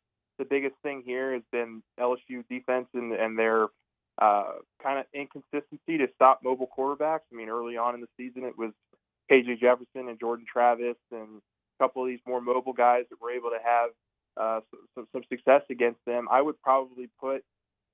biggest thing here has been LSU defense and their kind of inconsistency to stop mobile quarterbacks. I mean, early on in the season, it was KJ Jefferson and Jordan Travis and a couple of these more mobile guys that were able to have some success against them. I would probably put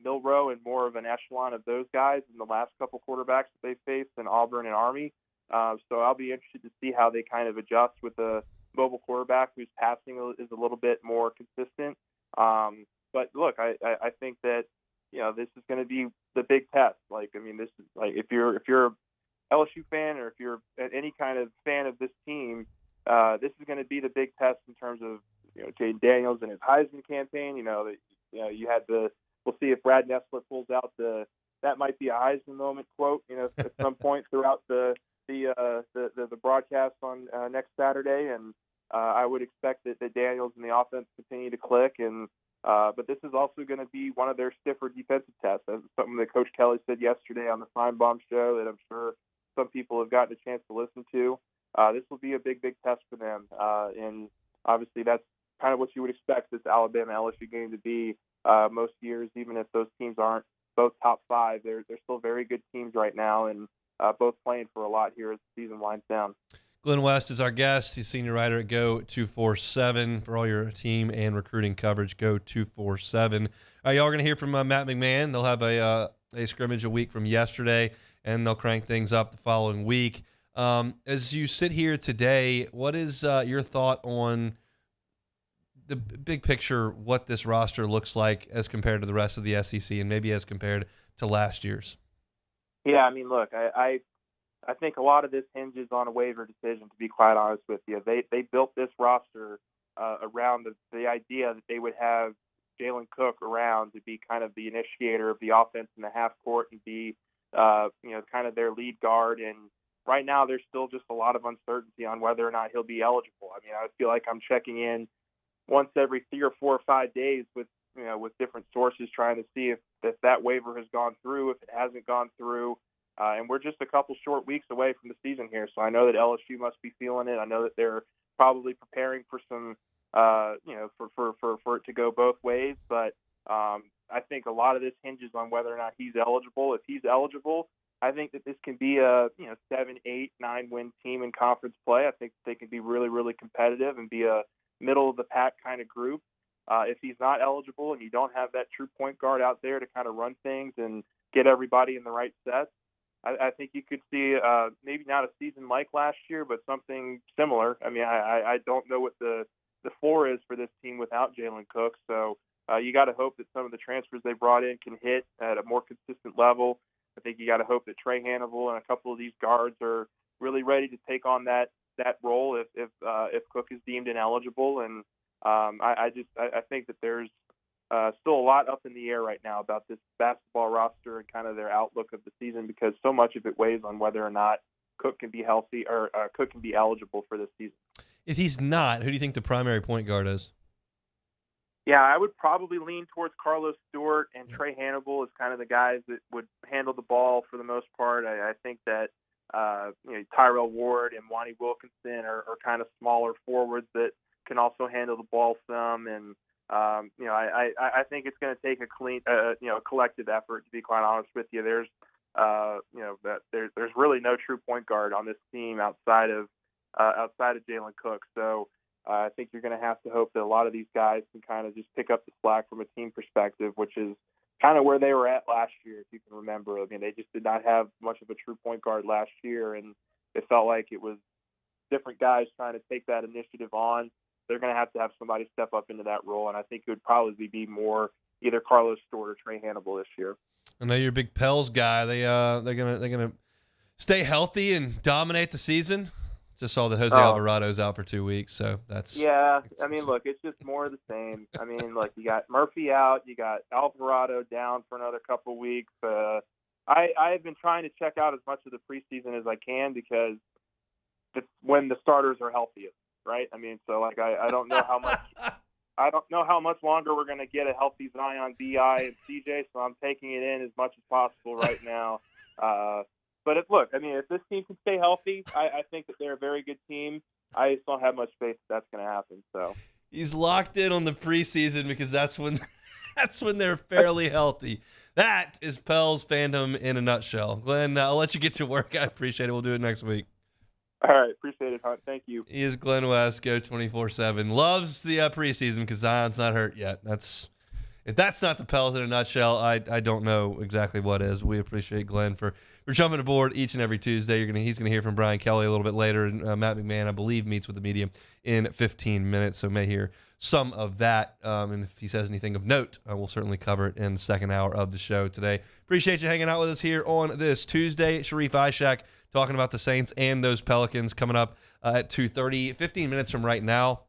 Milroe in more of an echelon of those guys in the last couple quarterbacks that they faced in Auburn and Army. So I'll be interested to see how they kind of adjust with a mobile quarterback whose passing is a little bit more consistent. But look, I think that, this is going to be the big test. This is like, if you're a LSU fan, or if you're any kind of fan of this team, this is going to be the big test in terms of, Jaden Daniels and his Heisman campaign. You had we'll see if Brad Nessler pulls out that might be a Heisman moment quote, at some point throughout the broadcast on next Saturday. And I would expect that Daniels and the offense continue to click. But this is also going to be one of their stiffer defensive tests. That's something that Coach Kelly said yesterday on the Feinbaum show that I'm sure some people have gotten a chance to listen to. This will be a big test for them. And obviously that's kind of what you would expect this Alabama LSU game to be most years, even if those teams aren't both top 5. They're still very good teams right now, and both playing for a lot here as the season winds down. Glenn West is our guest. He's senior writer at Go247 for all your team and recruiting coverage. Go247. Y'all are going to hear from Matt McMahon. They'll have a scrimmage a week from yesterday, and they'll crank things up the following week. As you sit here today, what is your thought on the big picture, what this roster looks like as compared to the rest of the SEC and maybe as compared to last year's? Yeah, I mean, look, I think a lot of this hinges on a waiver decision, to be quite honest with you. They built this roster around the idea that they would have Jalen Cook around to be kind of the initiator of the offense in the half court and be, kind of their lead guard. And right now there's still just a lot of uncertainty on whether or not he'll be eligible. I mean, I feel like I'm checking in once every 3 or 4 or 5 days with different sources trying to see if that waiver has gone through, if it hasn't gone through. And we're just a couple short weeks away from the season here. So I know that LSU must be feeling it. I know that they're probably preparing for some, for it to go both ways. But I think a lot of this hinges on whether or not he's eligible. If he's eligible, I think that this can be a 7, 8, 9 win team in conference play. I think they can be really, really competitive and be a middle of the pack kind of group. If he's not eligible and you don't have that true point guard out there to kind of run things and get everybody in the right sets, I think you could see maybe not a season like last year, but something similar. I mean, I don't know what the floor is for this team without Jalen Cook. So you got to hope that some of the transfers they brought in can hit at a more consistent level. I think you got to hope that Trey Hannibal and a couple of these guards are really ready to take on that role if Cook is deemed ineligible. And I think that there's still a lot up in the air right now about this basketball roster and kind of their outlook of the season, because so much of it weighs on whether or not Cook can be healthy or Cook can be eligible for this season. If he's not, who do you think the primary point guard is? Yeah, I would probably lean towards Carlos Stewart, and Trey Hannibal is kind of the guys that would handle the ball for the most part. I think that Tyrell Ward and Wani Wilkinson are kind of smaller forwards that can also handle the ball some. And I think it's going to take a clean, collective effort. To be quite honest with you, there's really no true point guard on this team outside of Jalen Cook. So I think you're going to have to hope that a lot of these guys can kind of just pick up the slack from a team perspective, which is kind of where they were at last year, if you can remember. I mean, they just did not have much of a true point guard last year, and it felt like it was different guys trying to take that initiative on. They're going to have somebody step up into that role, and I think it would probably be more either Carlos Stewart or Trey Hannibal this year. I know you're a big Pels guy. They're gonna stay healthy and dominate the season. Just saw that Jose Alvarado's out for 2 weeks, so that's... Yeah, I mean, look, it's just more of the same. I mean, look, you got Murphy out, you got Alvarado down for another couple weeks. I've been trying to check out as much of the preseason as I can, because it's when the starters are healthiest, right? I mean, so like I don't know how much longer we're going to get a healthy Zion, BI, and CJ, so I'm taking it in as much as possible right now. But if this team can stay healthy, I think that they're a very good team. I just don't have much faith that's going to happen. So he's locked in on the preseason because that's when they're fairly healthy. That is Pels fandom in a nutshell. Glenn, I'll let you get to work. I appreciate it. We'll do it next week. All right, appreciate it, Hunt. Thank you. He is Glenn West, Go247. Loves the preseason because Zion's not hurt yet. If that's not the Pels in a nutshell, I don't know exactly what is. We appreciate Glenn for jumping aboard each and every Tuesday. He's gonna hear from Brian Kelly a little bit later, and Matt McMahon, I believe, meets with the media in 15 minutes, so may hear some of that. And if he says anything of note, we'll certainly cover it in the second hour of the show today. Appreciate you hanging out with us here on this Tuesday. Sharie Aack talking about the Saints and those Pelicans coming up at 2:30, 15 minutes from right now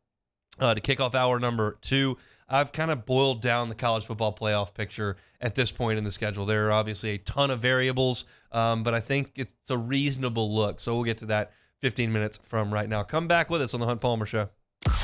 to kick off hour number 2. I've kind of boiled down the college football playoff picture at this point in the schedule. There are obviously a ton of variables, but I think it's a reasonable look. So we'll get to that 15 minutes from right now. Come back with us on The Hunt Palmer Show.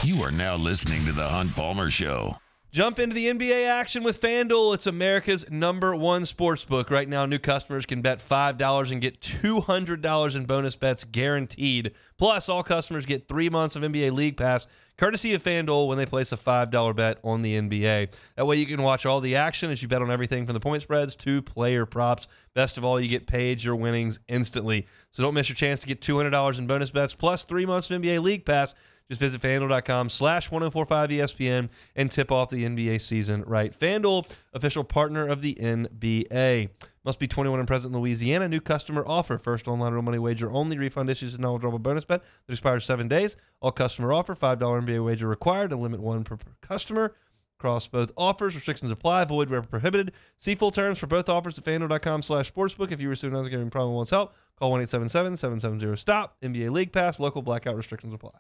You are now listening to The Hunt Palmer Show. Jump into the NBA action with FanDuel. It's America's #1 sportsbook. Right now, new customers can bet $5 and get $200 in bonus bets guaranteed. Plus, all customers get 3 months of NBA League Pass, courtesy of FanDuel, when they place a $5 bet on the NBA. That way, you can watch all the action as you bet on everything from the point spreads to player props. Best of all, you get paid your winnings instantly. So don't miss your chance to get $200 in bonus bets, plus 3 months of NBA League Pass. Just visit FanDuel.com/1045ESPN and tip off the NBA season right. FanDuel, official partner of the NBA. Must be 21 and present in Louisiana. New customer offer. First online real money wager only. Refund issues and non-withdrawable bonus bet that expires 7 days. All customer offer. $5 NBA wager required. A limit 1 per customer. Across both offers. Restrictions apply. Void wherever prohibited. See full terms for both offers at FanDuel.com/sportsbook. If you were a student having a problem and wants help, call 1-877-770-STOP. NBA League Pass. Local blackout restrictions apply.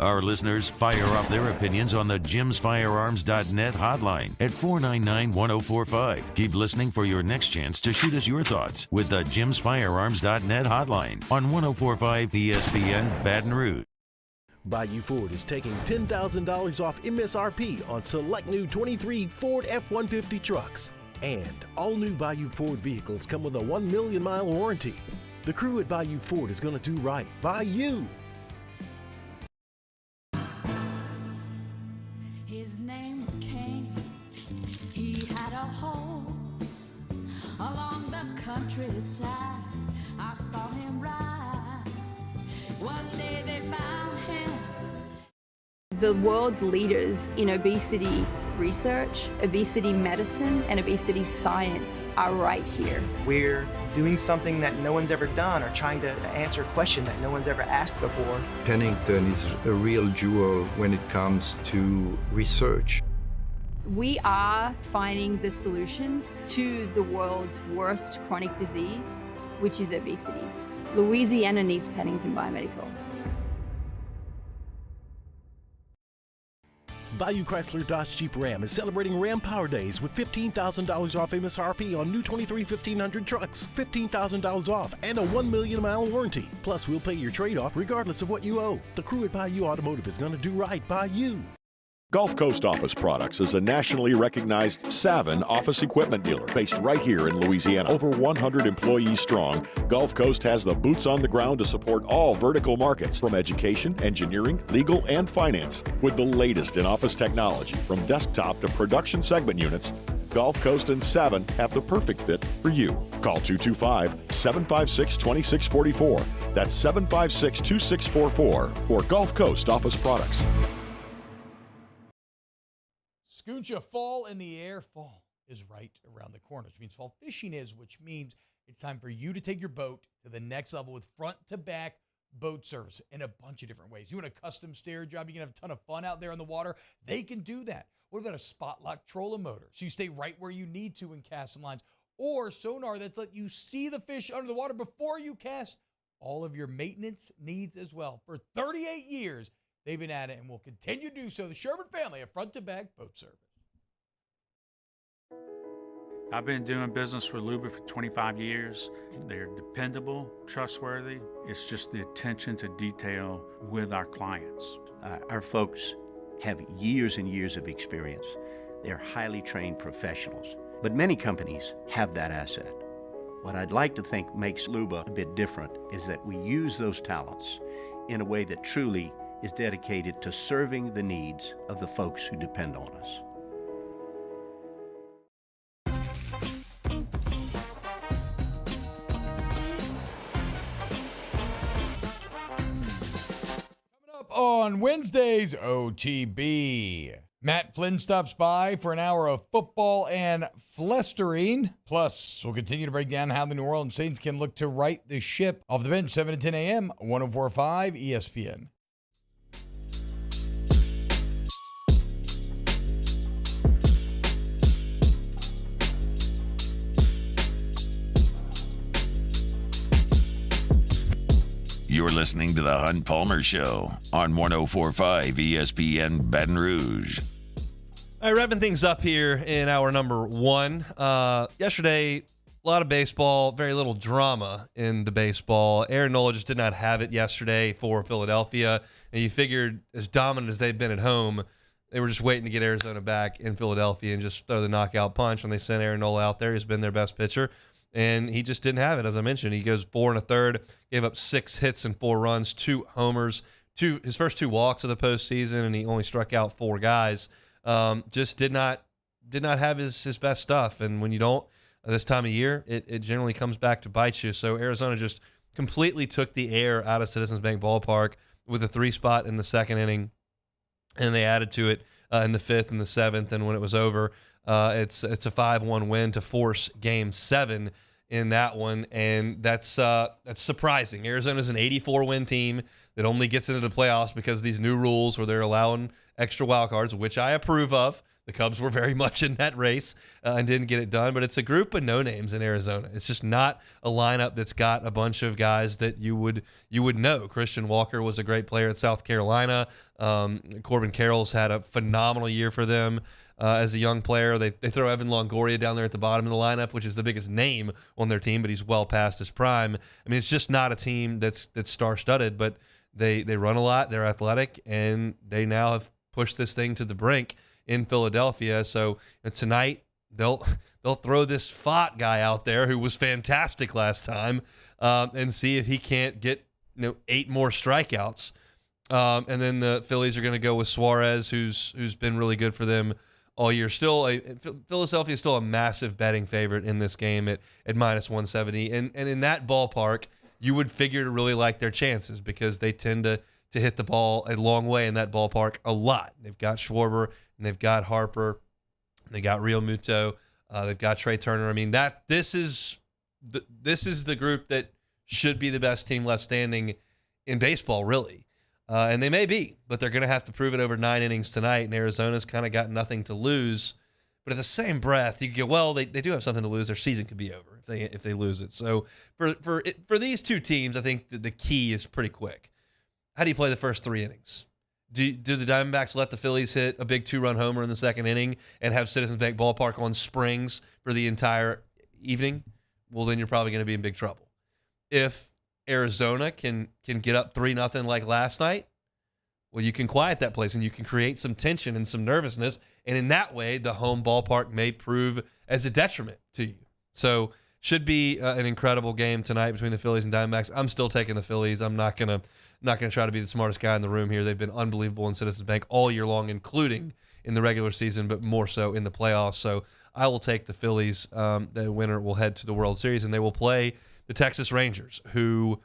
Our listeners fire off their opinions on the jimsfirearms.net hotline at 499-1045. Keep listening for your next chance to shoot us your thoughts with the jimsfirearms.net hotline on 1045 ESPN Baton Rouge. Bayou Ford is taking $10,000 off MSRP on select new 23 Ford F-150 trucks. And all new Bayou Ford vehicles come with a 1 million mile warranty. The crew at Bayou Ford is going to do right by you. His name was Cain. He had a horse along the countryside. I saw him ride. One day they found him. The world's leaders in obesity research, obesity medicine, and obesity science are right here. We're doing something that no one's ever done, or trying to answer a question that no one's ever asked before. Pennington is a real jewel when it comes to research. We are finding the solutions to the world's worst chronic disease, which is obesity. Louisiana needs Pennington Biomedical. Bayou Chrysler Dodge Jeep Ram is celebrating Ram Power Days with $15,000 off MSRP on new 23 1500 trucks, $15,000 off, and a 1 million mile warranty. Plus, we'll pay your trade-off regardless of what you owe. The crew at Bayou Automotive is going to do right by you. Gulf Coast Office Products is a nationally recognized Savin office equipment dealer based right here in Louisiana. Over 100 employees strong, Gulf Coast has the boots on the ground to support all vertical markets, from education, engineering, legal, and finance. With the latest in office technology, from desktop to production segment units, Gulf Coast and Savin have the perfect fit for you. Call 225-756-2644. That's 756-2644 for Gulf Coast Office Products. Scooncha, fall in the air. Fall is right around the corner, which means fall fishing is, which means it's time for you to take your boat to the next level with front-to-back boat service in a bunch of different ways. You want a custom stair job, you can have a ton of fun out there on the water, they can do that. What about a spot lock trolling motor, so you stay right where you need to in casting lines, or sonar that's let you see the fish under the water before you cast? All of your maintenance needs as well. For 38 years, they've been at it and will continue to do so. The Sherman family of front-to-back boat service. I've been doing business with Luba for 25 years. They're dependable, trustworthy. It's just the attention to detail with our clients. Our folks have years and years of experience. They're highly trained professionals, but many companies have that asset. What I'd like to think makes Luba a bit different is that we use those talents in a way that truly is dedicated to serving the needs of the folks who depend on us. Coming up on Wednesday's OTB, Matt Flynn stops by for an hour of football and flestering. Plus, we'll continue to break down how the New Orleans Saints can look to right the ship. Off the bench, 7 to 10 a.m., 104.5 ESPN. You're listening to The Hunt Palmer Show on 104.5 ESPN Baton Rouge. All right, wrapping things up here in hour number one. Yesterday, a lot of baseball, very little drama in the baseball. Aaron Nola just did not have it yesterday for Philadelphia. And you figured, as dominant as they've been at home, They were just waiting to get Arizona back in Philadelphia and just throw the knockout punch when they sent Aaron Nola out there. He's been their best pitcher, and he just didn't have it. As I mentioned, he goes 4 1/3, gave up 6 hits and 4 runs, 2 homers, his first 2 walks of the postseason, and he only struck out 4 guys. Just did not have his best stuff. And when you don't this time of year, it generally comes back to bite you. So Arizona just completely took the air out of Citizens Bank Ballpark with a 3 spot in the second inning, and they added to it in the 5th and the 7th. And when it was over, it's a 5-1 win to force Game 7 in that one, and that's surprising. Arizona's an 84-win team that only gets into the playoffs because of these new rules where they're allowing extra wild cards, which I approve of. The Cubs were very much in that race and didn't get it done, but it's a group of no-names in Arizona. It's just not a lineup that's got a bunch of guys that you would know. Christian Walker was a great player at South Carolina. Corbin Carroll's had a phenomenal year for them as a young player. They throw Evan Longoria down there at the bottom of the lineup, which is the biggest name on their team, but he's well past his prime. I mean, it's just not a team that's star-studded, but they run a lot, they're athletic, and they now have pushed this thing to the brink in Philadelphia. So tonight they'll throw this Fott guy out there who was fantastic last time and see if he can't get 8 more strikeouts. And then the Phillies are going to go with Suarez, who's been really good for them all year. Philadelphia is still a massive betting favorite in this game at -170. And in that ballpark, you would figure to really like their chances because they tend to hit the ball a long way in that ballpark a lot. They've got Schwarber, and they've got Harper, they got Real Muto, they've got Trey Turner. I mean, this is the group that should be the best team left standing in baseball, really. And they may be, but they're going to have to prove it over 9 innings tonight, and Arizona's kind of got nothing to lose. But at the same breath, you go, well, they do have something to lose. Their season could be over if they lose it. So for these two teams, I think the key is pretty quick. How do you play the first 3 innings? Do the Diamondbacks let the Phillies hit a big 2-run homer in the second inning and have Citizens Bank Ballpark on springs for the entire evening? Well, then you're probably going to be in big trouble. If Arizona can get up 3-0 like last night, well, you can quiet that place and you can create some tension and some nervousness, and in that way, the home ballpark may prove as a detriment to you. So should be an incredible game tonight between the Phillies and Diamondbacks. I'm still taking the Phillies. I'm not gonna try to be the smartest guy in the room here. They've been unbelievable in Citizens Bank all year long, including in the regular season, but more so in the playoffs. So I will take the Phillies. The winner will head to the World Series, and they will play the Texas Rangers, who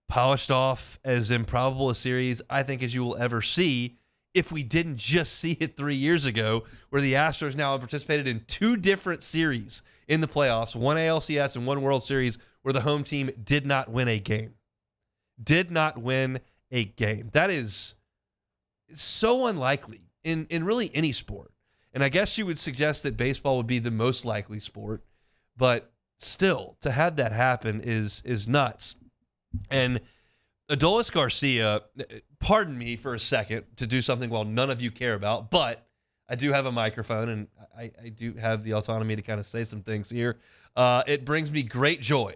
polished off as improbable a series, I think, as you will ever see if we didn't just see it 3 years ago, where the Astros now have participated in 2 different series in the playoffs, one ALCS and one World Series, where the home team did not win a game. Did not win a game. That is so unlikely in really any sport. And I guess you would suggest that baseball would be the most likely sport, but still, to have that happen is nuts. And Adolis Garcia, pardon me for a second to do something while none of you care about, but I do have a microphone and I do have the autonomy to kind of say some things here. It brings me great joy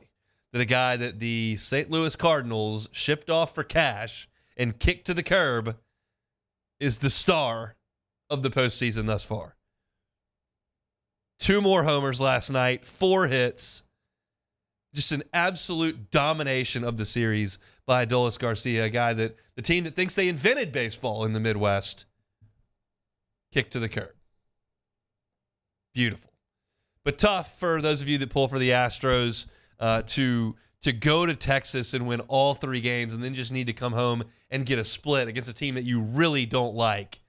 that a guy that the St. Louis Cardinals shipped off for cash and kicked to the curb is the star of the postseason thus far. 2 more homers last night, 4 hits. Just an absolute domination of the series by Adolis Garcia, a guy that the team that thinks they invented baseball in the Midwest kicked to the curb. Beautiful. But tough for those of you that pull for the Astros to go to Texas and win all 3 games and then just need to come home and get a split against a team that you really don't like,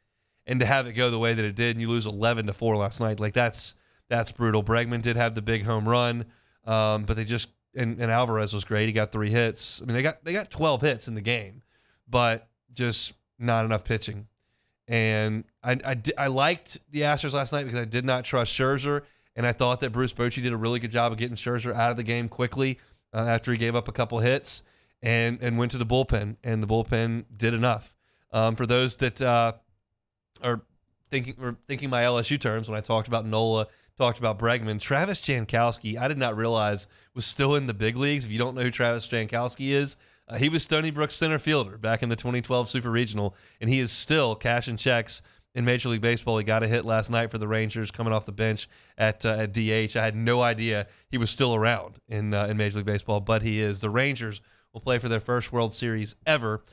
and to have it go the way that it did and you lose 11-4 last night. Like that's brutal. Bregman did have the big home run. But they just and Alvarez was great. He got 3 hits. I mean, they got 12 hits in the game, but just not enough pitching. And I liked the Astros last night because I did not trust Scherzer, and I thought that Bruce Bochy did a really good job of getting Scherzer out of the game quickly after he gave up a couple hits and went to the bullpen, and the bullpen did enough. For those that are thinking my LSU terms when I talked about Nola, talked about Bregman, Travis Jankowski, I did not realize was still in the big leagues. If you don't know who Travis Jankowski is, he was Stony Brook center fielder back in the 2012 Super Regional, and he is still cashing checks in Major League Baseball. He got a hit last night for the Rangers coming off the bench at DH. I had no idea he was still around in Major League Baseball, but he is. The Rangers will play for their first World Series ever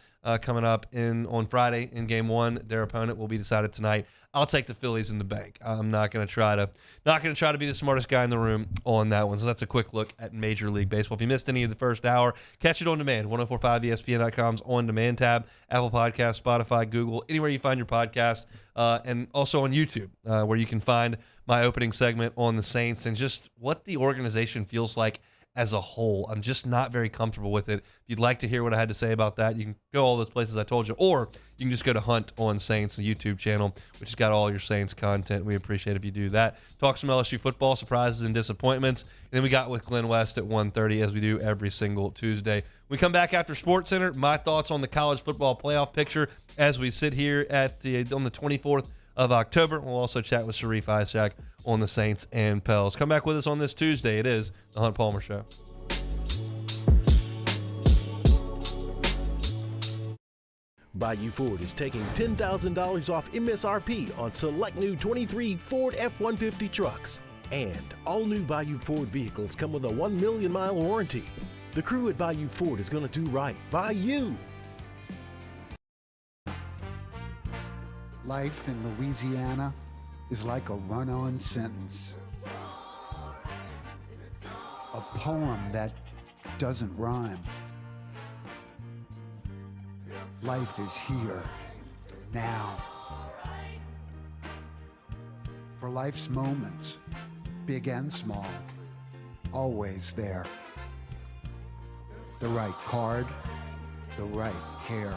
coming up on Friday in Game 1. Their opponent will be decided tonight. I'll take the Phillies in the bank. I'm not going to try to be the smartest guy in the room on that one. So that's a quick look at Major League Baseball. If you missed any of the first hour, catch it on demand. 1045ESPN.com's on demand tab, Apple Podcasts, Spotify, Google, anywhere you find your podcast, and also on YouTube, where you can find my opening segment on the Saints and just what the organization feels like as a whole. I'm just not very comfortable with it. If you'd like to hear what I had to say about that, you can go all those places I told you, or you can just go to Hunt on Saints, the YouTube channel, which has got all your Saints content. We appreciate if you do that. Talk some LSU football, surprises and disappointments. And then we got with Glenn West at 1:30, as we do every single Tuesday. We come back after SportsCenter. My thoughts on the college football playoff picture as we sit here on the 24th of October. We'll also chat with Sharie Aack on the Saints and Pels. Come back with us on this Tuesday. It is the Hunt Palmer Show. Bayou Ford is taking $10,000 off MSRP on select new 23 Ford F-150 trucks. And all new Bayou Ford vehicles come with a 1 million mile warranty. The crew at Bayou Ford is going to do right by you. Life in Louisiana is like a run-on sentence. A poem that doesn't rhyme. Life is here, now. For life's moments, big and small, always there. The right card, the right care.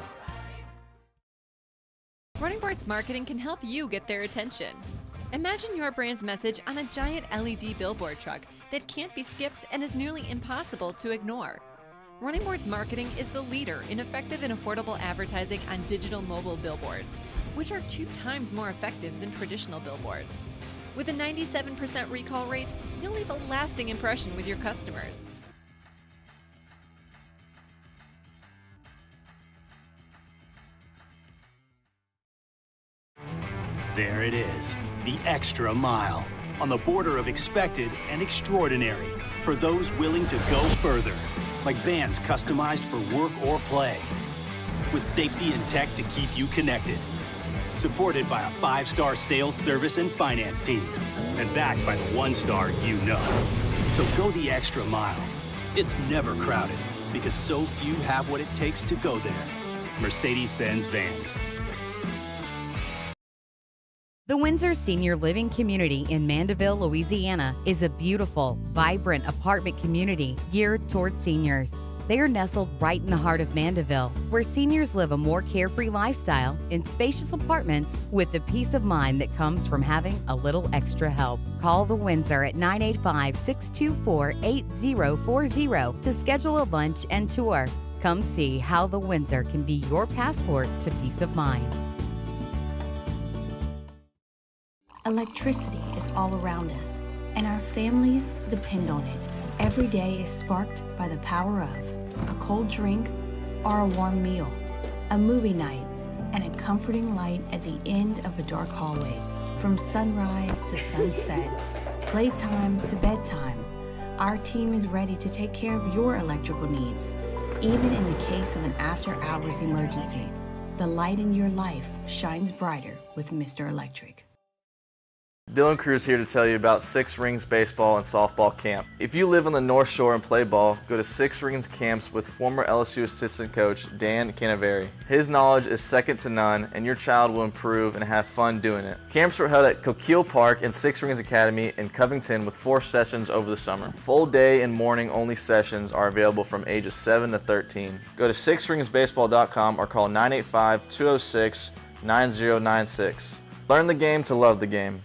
Running Boards Marketing can help you get their attention. Imagine your brand's message on a giant LED billboard truck that can't be skipped and is nearly impossible to ignore. Running Boards Marketing is the leader in effective and affordable advertising on digital mobile billboards, which are 2 times more effective than traditional billboards. With a 97% recall rate, you'll leave a lasting impression with your customers. There it is, the extra mile, on the border of expected and extraordinary, for those willing to go further, like vans customized for work or play, with safety and tech to keep you connected, supported by a 5-star sales, service, and finance team, and backed by the 1-star you know. So go the extra mile. It's never crowded, because so few have what it takes to go there. Mercedes-Benz Vans. The Windsor Senior Living Community in Mandeville, Louisiana is a beautiful, vibrant apartment community geared towards seniors. They are nestled right in the heart of Mandeville, where seniors live a more carefree lifestyle in spacious apartments with the peace of mind that comes from having a little extra help. Call the Windsor at 985-624-8040 to schedule a lunch and tour. Come see how the Windsor can be your passport to peace of mind. Electricity is all around us, and our families depend on it. Every day is sparked by the power of a cold drink or a warm meal, a movie night, and a comforting light at the end of a dark hallway. From sunrise to sunset, playtime to bedtime, our team is ready to take care of your electrical needs. Even in the case of an after-hours emergency, the light in your life shines brighter with Mr. Electric. Dylan Cruz here to tell you about Six Rings Baseball and Softball Camp. If you live on the North Shore and play ball, go to Six Rings Camps with former LSU assistant coach Dan Canaveri. His knowledge is second to none, and your child will improve and have fun doing it. Camps were held at Coquille Park and Six Rings Academy in Covington with 4 sessions over the summer. Full day and morning only sessions are available from ages 7 to 13. Go to sixringsbaseball.com or call 985-206-9096. Learn the game to love the game.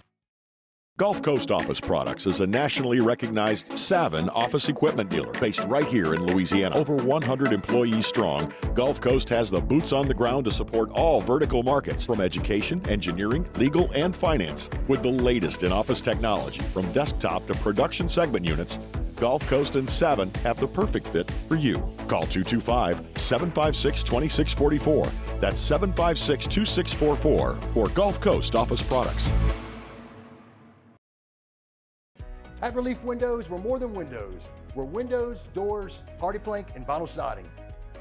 Gulf Coast Office Products is a nationally recognized Savin office equipment dealer based right here in Louisiana. Over 100 employees strong, Gulf Coast has the boots on the ground to support all vertical markets, from education, engineering, legal, and finance. With the latest in office technology, from desktop to production segment units, Gulf Coast and Savin have the perfect fit for you. Call 225-756-2644. That's 756-2644 for Gulf Coast Office Products. At Relief Windows, we're more than windows. We're windows, doors, party plank, and vinyl siding.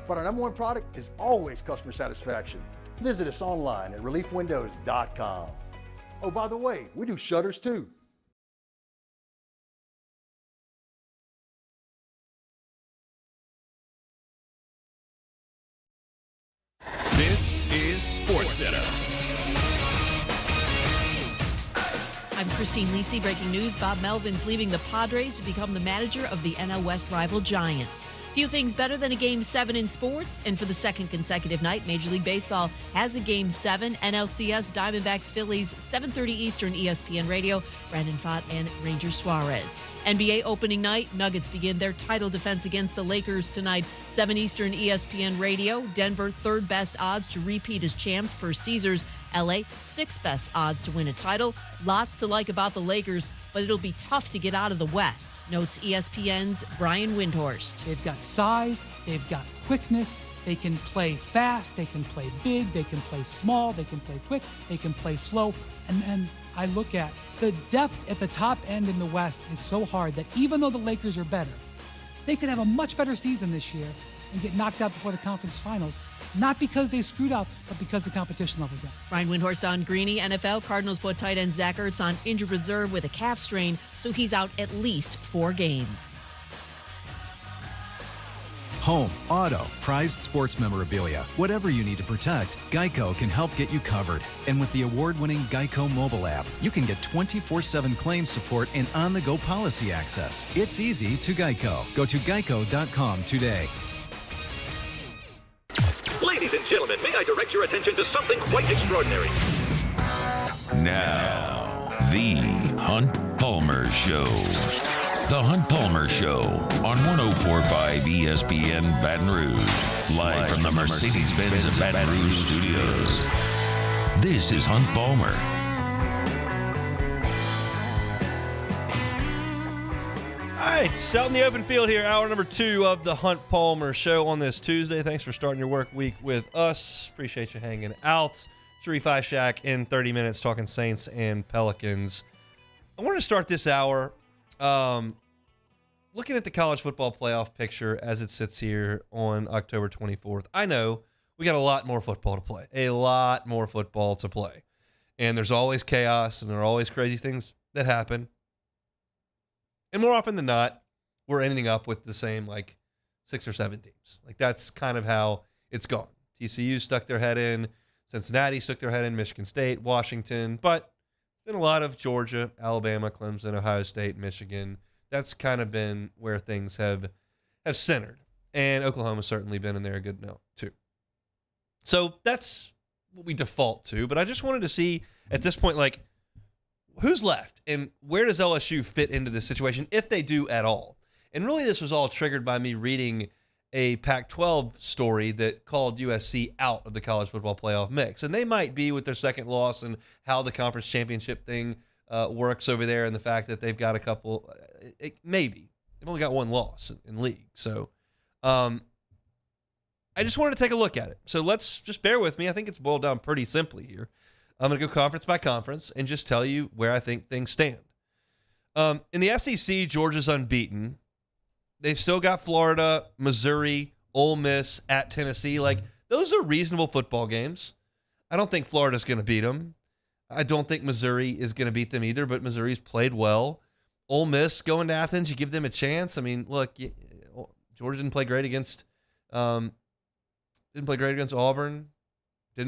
But our number one product is always customer satisfaction. Visit us online at reliefwindows.com. Oh, by the way, we do shutters too. This is SportsCenter. I'm Christine Lisi. Breaking news: Bob Melvin's leaving the Padres to become the manager of the NL West rival Giants. Few things better than a Game 7 in sports, and for the second consecutive night, Major League Baseball has a Game 7. NLCS Diamondbacks Phillies, 7:30 Eastern, ESPN Radio. Brandon Pfaadt and Ranger Suarez. NBA opening night, Nuggets begin their title defense against the Lakers tonight, 7 Eastern, ESPN Radio. Denver, third best odds to repeat as champs per Caesars. LA, sixth best odds to win a title. Lots to like about the Lakers, but it'll be tough to get out of the West, notes ESPN's Brian Windhorst. They've got size, they've got quickness, they can play fast, they can play big, they can play small, they can play quick, they can play slow. And then I look at the depth at the top end in the West is so hard that even though the Lakers are better, they could have a much better season this year and get knocked out before the conference finals. Not because they screwed up, but because the competition level's up. Brian Windhorst on Greeny. NFL, Cardinals put tight end Zach Ertz on injured reserve with a calf strain, so he's out at least 4 games. Home, auto, prized sports memorabilia. Whatever you need to protect, Geico can help get you covered. And with the award-winning Geico mobile app, you can get 24/7 claim support and on-the-go policy access. It's easy to Geico. Go to geico.com today. Ladies and gentlemen, may I direct your attention to something quite extraordinary? Now, the Hunt Palmer Show. The Hunt Palmer Show on 104.5 ESPN Baton Rouge. Live from the Mercedes-Benz of Baton Rouge studios. This is Hunt Palmer. All right, out in the open field here, hour number 2 of the Hunt Palmer Show on this Tuesday. Thanks for starting your work week with us. Appreciate you hanging out. Sharie Aack in 30 minutes talking Saints and Pelicans. I want to start this hour looking at the college football playoff picture as it sits here on October 24th. I know we got a lot more football to play, And there's always chaos and there are always crazy things that happen. And more often than not, we're ending up with the same, 6 or 7 teams. That's kind of how it's gone. TCU stuck their head in. Cincinnati stuck their head in. Michigan State, Washington. But there's been a lot of Georgia, Alabama, Clemson, Ohio State, Michigan. That's kind of been where things have centered. And Oklahoma's certainly been in there a good note, too. So that's what we default to. But I just wanted to see, at this point, who's left and where does LSU fit into this situation, if they do at all? And really, this was all triggered by me reading a Pac-12 story that called USC out of the college football playoff mix. And they might be with their second loss and how the conference championship thing works over there and the fact that they've got a couple, maybe. They've only got 1 loss in league. So I just wanted to take a look at it. So let's just bear with me. I think it's boiled down pretty simply here. I'm going to go conference by conference and just tell you where I think things stand. In the SEC, Georgia's unbeaten. They've still got Florida, Missouri, Ole Miss, at Tennessee. Those are reasonable football games. I don't think Florida's going to beat them. I don't think Missouri is going to beat them either, but Missouri's played well. Ole Miss going to Athens, you give them a chance. I mean, look, Georgia didn't play great against Auburn. Didn't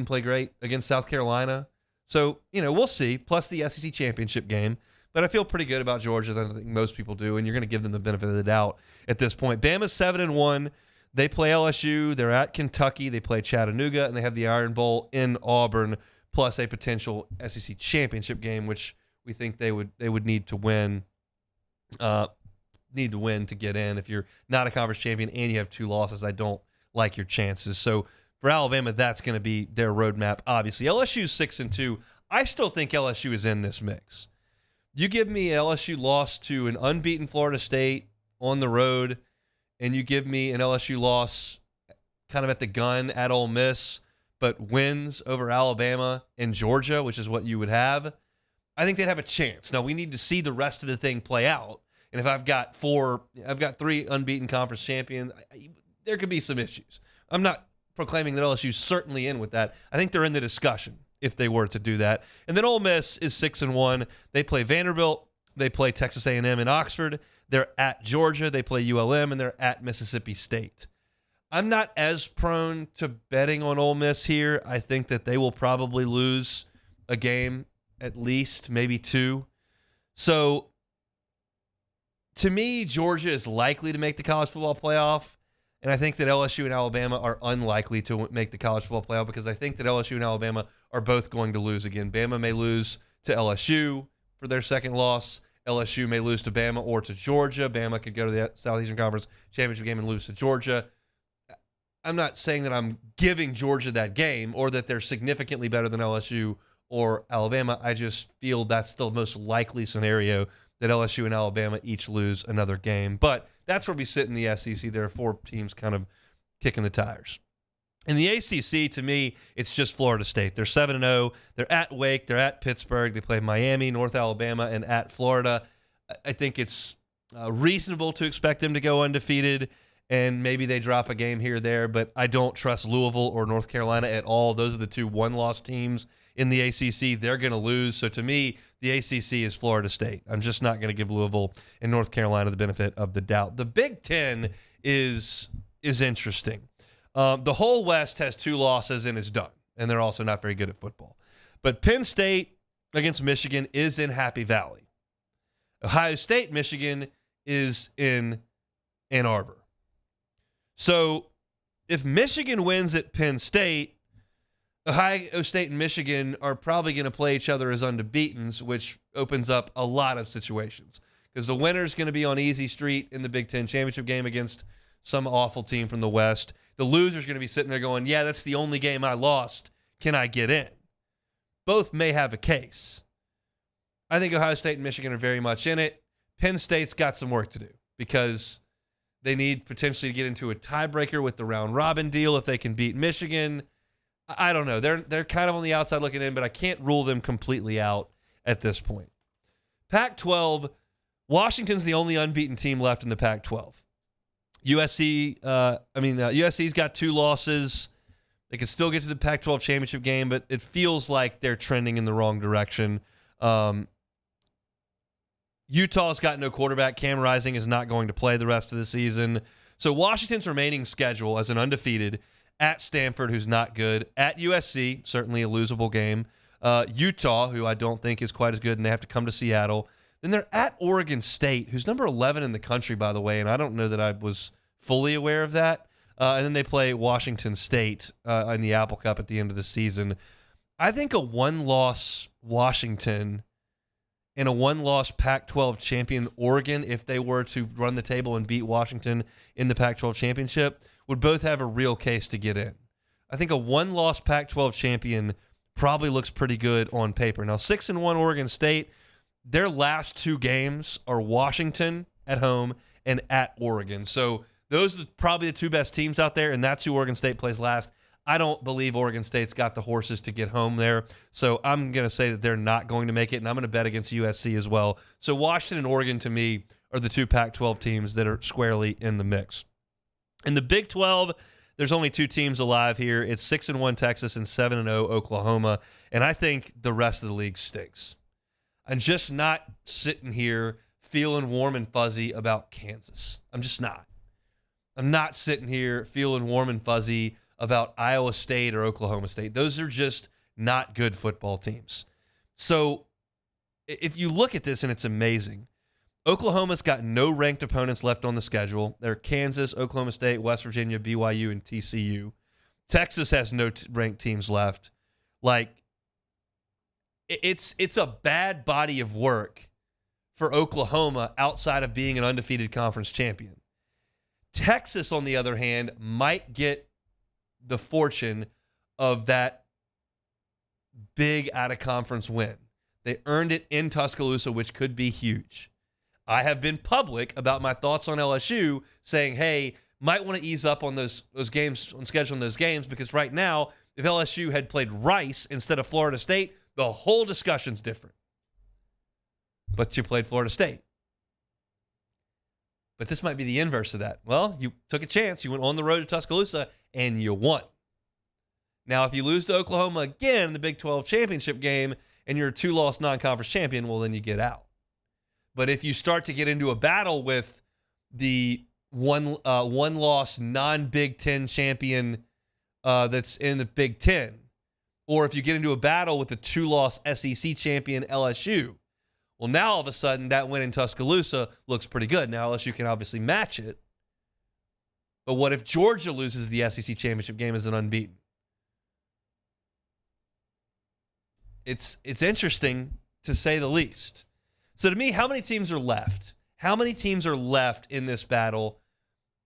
play great against South Carolina. So, we'll see. Plus the SEC championship game. But I feel pretty good about Georgia than I think most people do, and you're going to give them the benefit of the doubt at this point. Bama's 7-1. They play LSU. They're at Kentucky. They play Chattanooga, and they have the Iron Bowl in Auburn, plus a potential SEC championship game, which we think they would need to win. Need to win to get in. If you're not a conference champion and you have 2 losses, I don't like your chances. So for Alabama, that's going to be their roadmap, obviously. LSU's 6-2. I still think LSU is in this mix. You give me LSU loss to an unbeaten Florida State on the road and you give me an LSU loss kind of at the gun at Ole Miss, but wins over Alabama and Georgia, which is what you would have, I think they'd have a chance. Now, we need to see the rest of the thing play out. And if I've got 3 unbeaten conference champions, there could be some issues. I'm not proclaiming that LSU's certainly in with that. I think they're in the discussion if they were to do that. And then Ole Miss is 6-1. They play Vanderbilt. They play Texas A&M in Oxford. They're at Georgia. They play ULM, and they're at Mississippi State. I'm not as prone to betting on Ole Miss here. I think that they will probably lose a game, at least, maybe 2. So, to me, Georgia is likely to make the college football playoff, and I think that LSU and Alabama are unlikely to make the college football playoff because I think that LSU and Alabama are both going to lose again. Bama may lose to LSU for their second loss. LSU may lose to Bama or to Georgia. Bama could go to the Southeastern Conference Championship game and lose to Georgia. I'm not saying that I'm giving Georgia that game or that they're significantly better than LSU or Alabama. I just feel that's the most likely scenario, that LSU and Alabama each lose another game. But that's where we sit in the SEC. There are 4 teams kind of kicking the tires. In the ACC, to me, it's just Florida State. They're 7-0. They're at Wake. They're at Pittsburgh. They play Miami, North Alabama, and at Florida. I think it's reasonable to expect them to go undefeated, and maybe they drop a game here or there, but I don't trust Louisville or North Carolina at all. Those are the 2 one-loss teams in the ACC. They're going to lose. So to me, the ACC is Florida State. I'm just not going to give Louisville and North Carolina the benefit of the doubt. The Big Ten is interesting. The whole West has 2 losses and is done, and they're also not very good at football. But Penn State against Michigan is in Happy Valley. Ohio State, Michigan is in Ann Arbor. So if Michigan wins at Penn State, Ohio State and Michigan are probably going to play each other as undefeateds, which opens up a lot of situations because the winner is going to be on easy street in the Big Ten championship game against some awful team from the West. The loser is going to be sitting there going, yeah, that's the only game I lost. Can I get in? Both may have a case. I think Ohio State and Michigan are very much in it. Penn State's got some work to do because they need potentially to get into a tiebreaker with the round robin deal if they can beat Michigan. I don't know. They're kind of on the outside looking in, but I can't rule them completely out at this point. Pac-12, Washington's the only unbeaten team left in the Pac-12. USC's got 2 losses. They could still get to the Pac-12 championship game, but it feels like they're trending in the wrong direction. Utah's got no quarterback. Cam Rising is not going to play the rest of the season. So Washington's remaining schedule as an undefeated at Stanford, who's not good, at USC, certainly a losable game, Utah, who I don't think is quite as good, and they have to come to Seattle. Then they're at Oregon State, who's number 11 in the country, by the way, and I don't know that I was fully aware of that. And then they play Washington State in the Apple Cup at the end of the season. I think a one-loss Washington and a one-loss Pac-12 champion Oregon, if they were to run the table and beat Washington in the Pac-12 championship, would both have a real case to get in. I think a one-loss Pac-12 champion probably looks pretty good on paper. Now, 6-1 Oregon State, their last 2 games are Washington at home and at Oregon. So those are probably the 2 best teams out there, and that's who Oregon State plays last. I don't believe Oregon State's got the horses to get home there, so I'm going to say that they're not going to make it, and I'm going to bet against USC as well. So Washington and Oregon, to me, are the 2 Pac-12 teams that are squarely in the mix. In the Big 12, there's only 2 teams alive here. It's 6-1 Texas and 7-0 Oklahoma, and I think the rest of the league stinks. I'm just not sitting here feeling warm and fuzzy about Kansas. I'm just not. I'm not sitting here feeling warm and fuzzy about Iowa State or Oklahoma State. Those are just not good football teams. So if you look at this, and it's amazing, Oklahoma's got no ranked opponents left on the schedule. They're Kansas, Oklahoma State, West Virginia, BYU, and TCU. Texas has no ranked teams left. Like, it's a bad body of work for Oklahoma outside of being an undefeated conference champion. Texas, on the other hand, might get the fortune of that big out-of-conference win. They earned it in Tuscaloosa, which could be huge. I have been public about my thoughts on LSU, saying, hey, might want to ease up on those games, on scheduling those games, because right now, if LSU had played Rice instead of Florida State, the whole discussion's different. But you played Florida State. But this might be the inverse of that. Well, you took a chance. You went on the road to Tuscaloosa, and you won. Now, if you lose to Oklahoma again in the Big 12 championship game, and you're a 2-loss non-conference champion, well, then you get out. But if you start to get into a battle with the one-loss non-Big Ten champion that's in the Big Ten, or if you get into a battle with the 2-loss SEC champion LSU, well, now all of a sudden that win in Tuscaloosa looks pretty good. Now LSU can obviously match it. But what if Georgia loses the SEC championship game as an unbeaten? It's interesting, to say the least. So to me, how many teams are left? How many teams are left in this battle?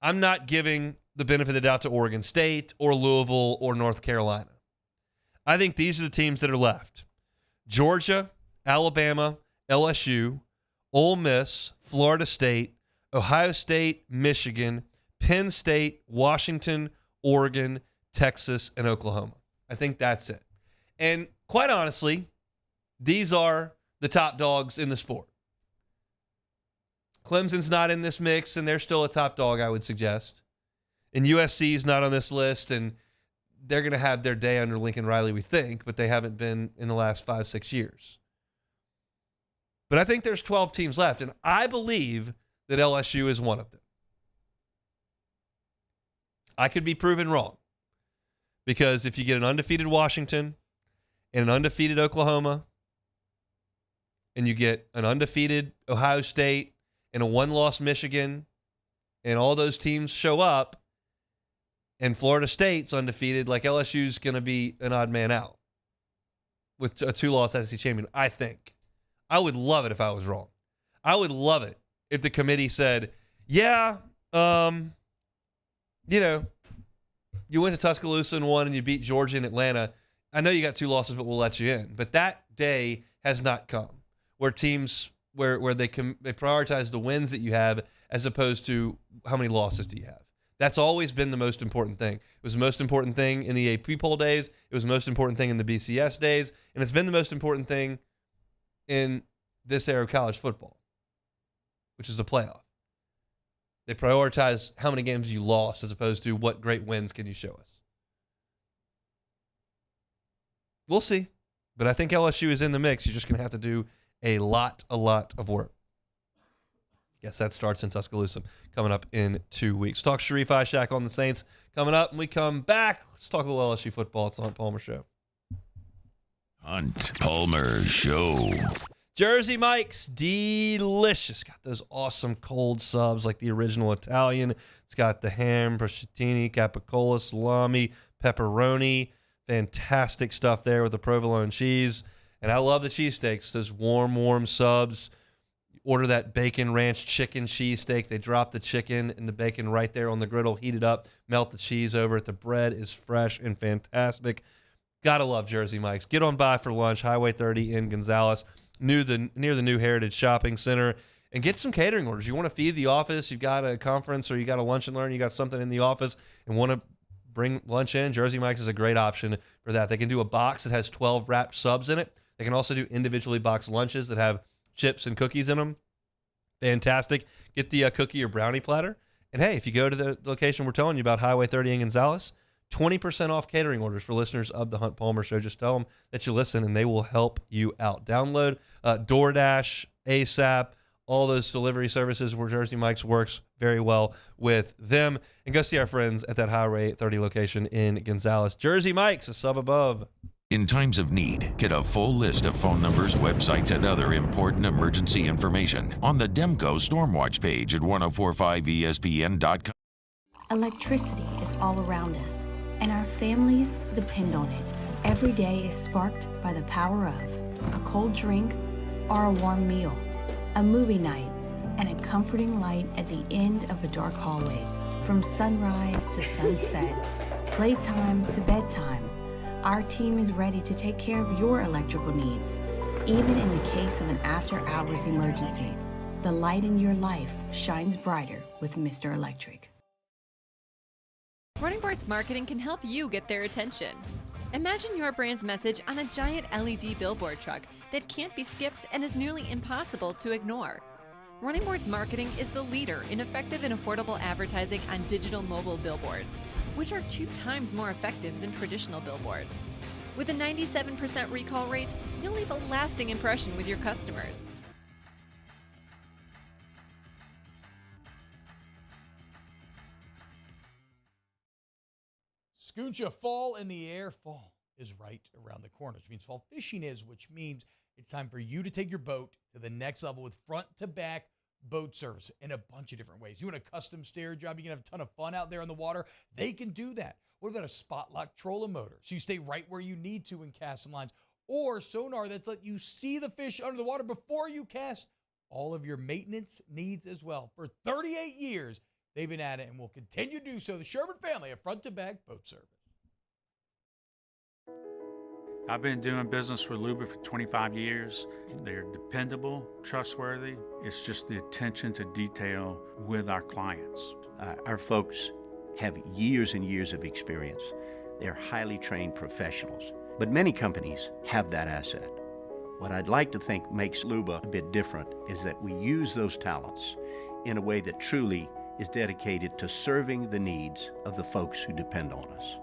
I'm not giving the benefit of the doubt to Oregon State or Louisville or North Carolina. I think these are the teams that are left. Georgia, Alabama, LSU, Ole Miss, Florida State, Ohio State, Michigan, Penn State, Washington, Oregon, Texas, and Oklahoma. I think that's it. And quite honestly, these are the top dogs in the sport. Clemson's not in this mix, and they're still a top dog, I would suggest. And USC's not on this list, and they're going to have their day under Lincoln Riley, we think, but they haven't been in the last 5-6 years. But I think there's 12 teams left, and I believe that LSU is one of them. I could be proven wrong, because if you get an undefeated Washington and an undefeated Oklahoma, and you get an undefeated Ohio State and a one-loss Michigan, and all those teams show up, and Florida State's undefeated, like LSU's going to be an odd man out with a 2-loss SEC champion, I think. I would love it if I was wrong. I would love it if the committee said, yeah, you went to Tuscaloosa and won, and you beat Georgia and Atlanta. I know you got 2 losses, but we'll let you in. But that day has not come, where teams where they prioritize the wins that you have as opposed to how many losses do you have. That's always been the most important thing. It was the most important thing in the AP poll days. It was the most important thing in the BCS days. And it's been the most important thing in this era of college football, which is the playoff. They prioritize how many games you lost as opposed to what great wins can you show us. We'll see. But I think LSU is in the mix. You're just going to have to do a lot of work. Yes, that starts in Tuscaloosa coming up in 2 weeks. Talk Sharie Aack on the Saints coming up. When we come back, let's talk a little LSU football. It's the Hunt Palmer Show. Hunt Palmer Show. Jersey Mike's delicious. Got those awesome cold subs like the original Italian. It's got the ham, prosciutto, capicola, salami, pepperoni. Fantastic stuff there with the provolone cheese. And I love the cheesesteaks, those warm subs. Order that bacon ranch chicken cheesesteak. They drop the chicken and the bacon right there on the griddle, heat it up, melt the cheese over it. The bread is fresh and fantastic. Gotta love Jersey Mike's. Get on by for lunch, Highway 30 in Gonzales, near the New Heritage Shopping Center, and get some catering orders. You want to feed the office, you've got a conference or you got a lunch and learn, you got something in the office and want to bring lunch in, Jersey Mike's is a great option for that. They can do a box that has 12 wrapped subs in it. They can also do individually boxed lunches that have chips and cookies in them. Fantastic. Get the cookie or brownie platter. And hey, if you go to the location we're telling you about, Highway 30 in Gonzales, 20% off catering orders for listeners of the Hunt Palmer Show. Just tell them that you listen and they will help you out. Download DoorDash, ASAP, all those delivery services where Jersey Mike's works very well with them. And go see our friends at that Highway 30 location in Gonzales. Jersey Mike's, a sub above. In times of need, get a full list of phone numbers, websites, and other important emergency information on the Demco Stormwatch page at 1045ESPN.com. Electricity is all around us, and our families depend on it. Every day is sparked by the power of a cold drink or a warm meal, a movie night, and a comforting light at the end of a dark hallway. From sunrise to sunset, playtime to bedtime, our team is ready to take care of your electrical needs, even in the case of an after-hours emergency. The light in your life shines brighter with Mr. Electric. Running Boards Marketing can help you get their attention. Imagine your brand's message on a giant LED billboard truck that can't be skipped and is nearly impossible to ignore. Running Boards Marketing is the leader in effective and affordable advertising on digital mobile billboards, which are 2 times more effective than traditional billboards. With a 97% recall rate, you'll leave a lasting impression with your customers. Scooncha, fall in the air. Fall is right around the corner, which means fall fishing is, which means it's time for you to take your boat to the next level with front-to-back boat service in a bunch of different ways. You want a custom stair job, you can have a ton of fun out there on the water, they can do that. What about a spot lock trolling motor? So you stay right where you need to in casting lines. Or sonar that's let you see the fish under the water before you cast. All of your maintenance needs as well. For 38 years, they've been at it and will continue to do so. The Sherman family of front-to-back boat service. I've been doing business with Luba for 25 years. They're dependable, trustworthy. It's just the attention to detail with our clients. Our folks have years and years of experience. They're highly trained professionals. But many companies have that asset. What I'd like to think makes Luba a bit different is that we use those talents in a way that truly is dedicated to serving the needs of the folks who depend on us.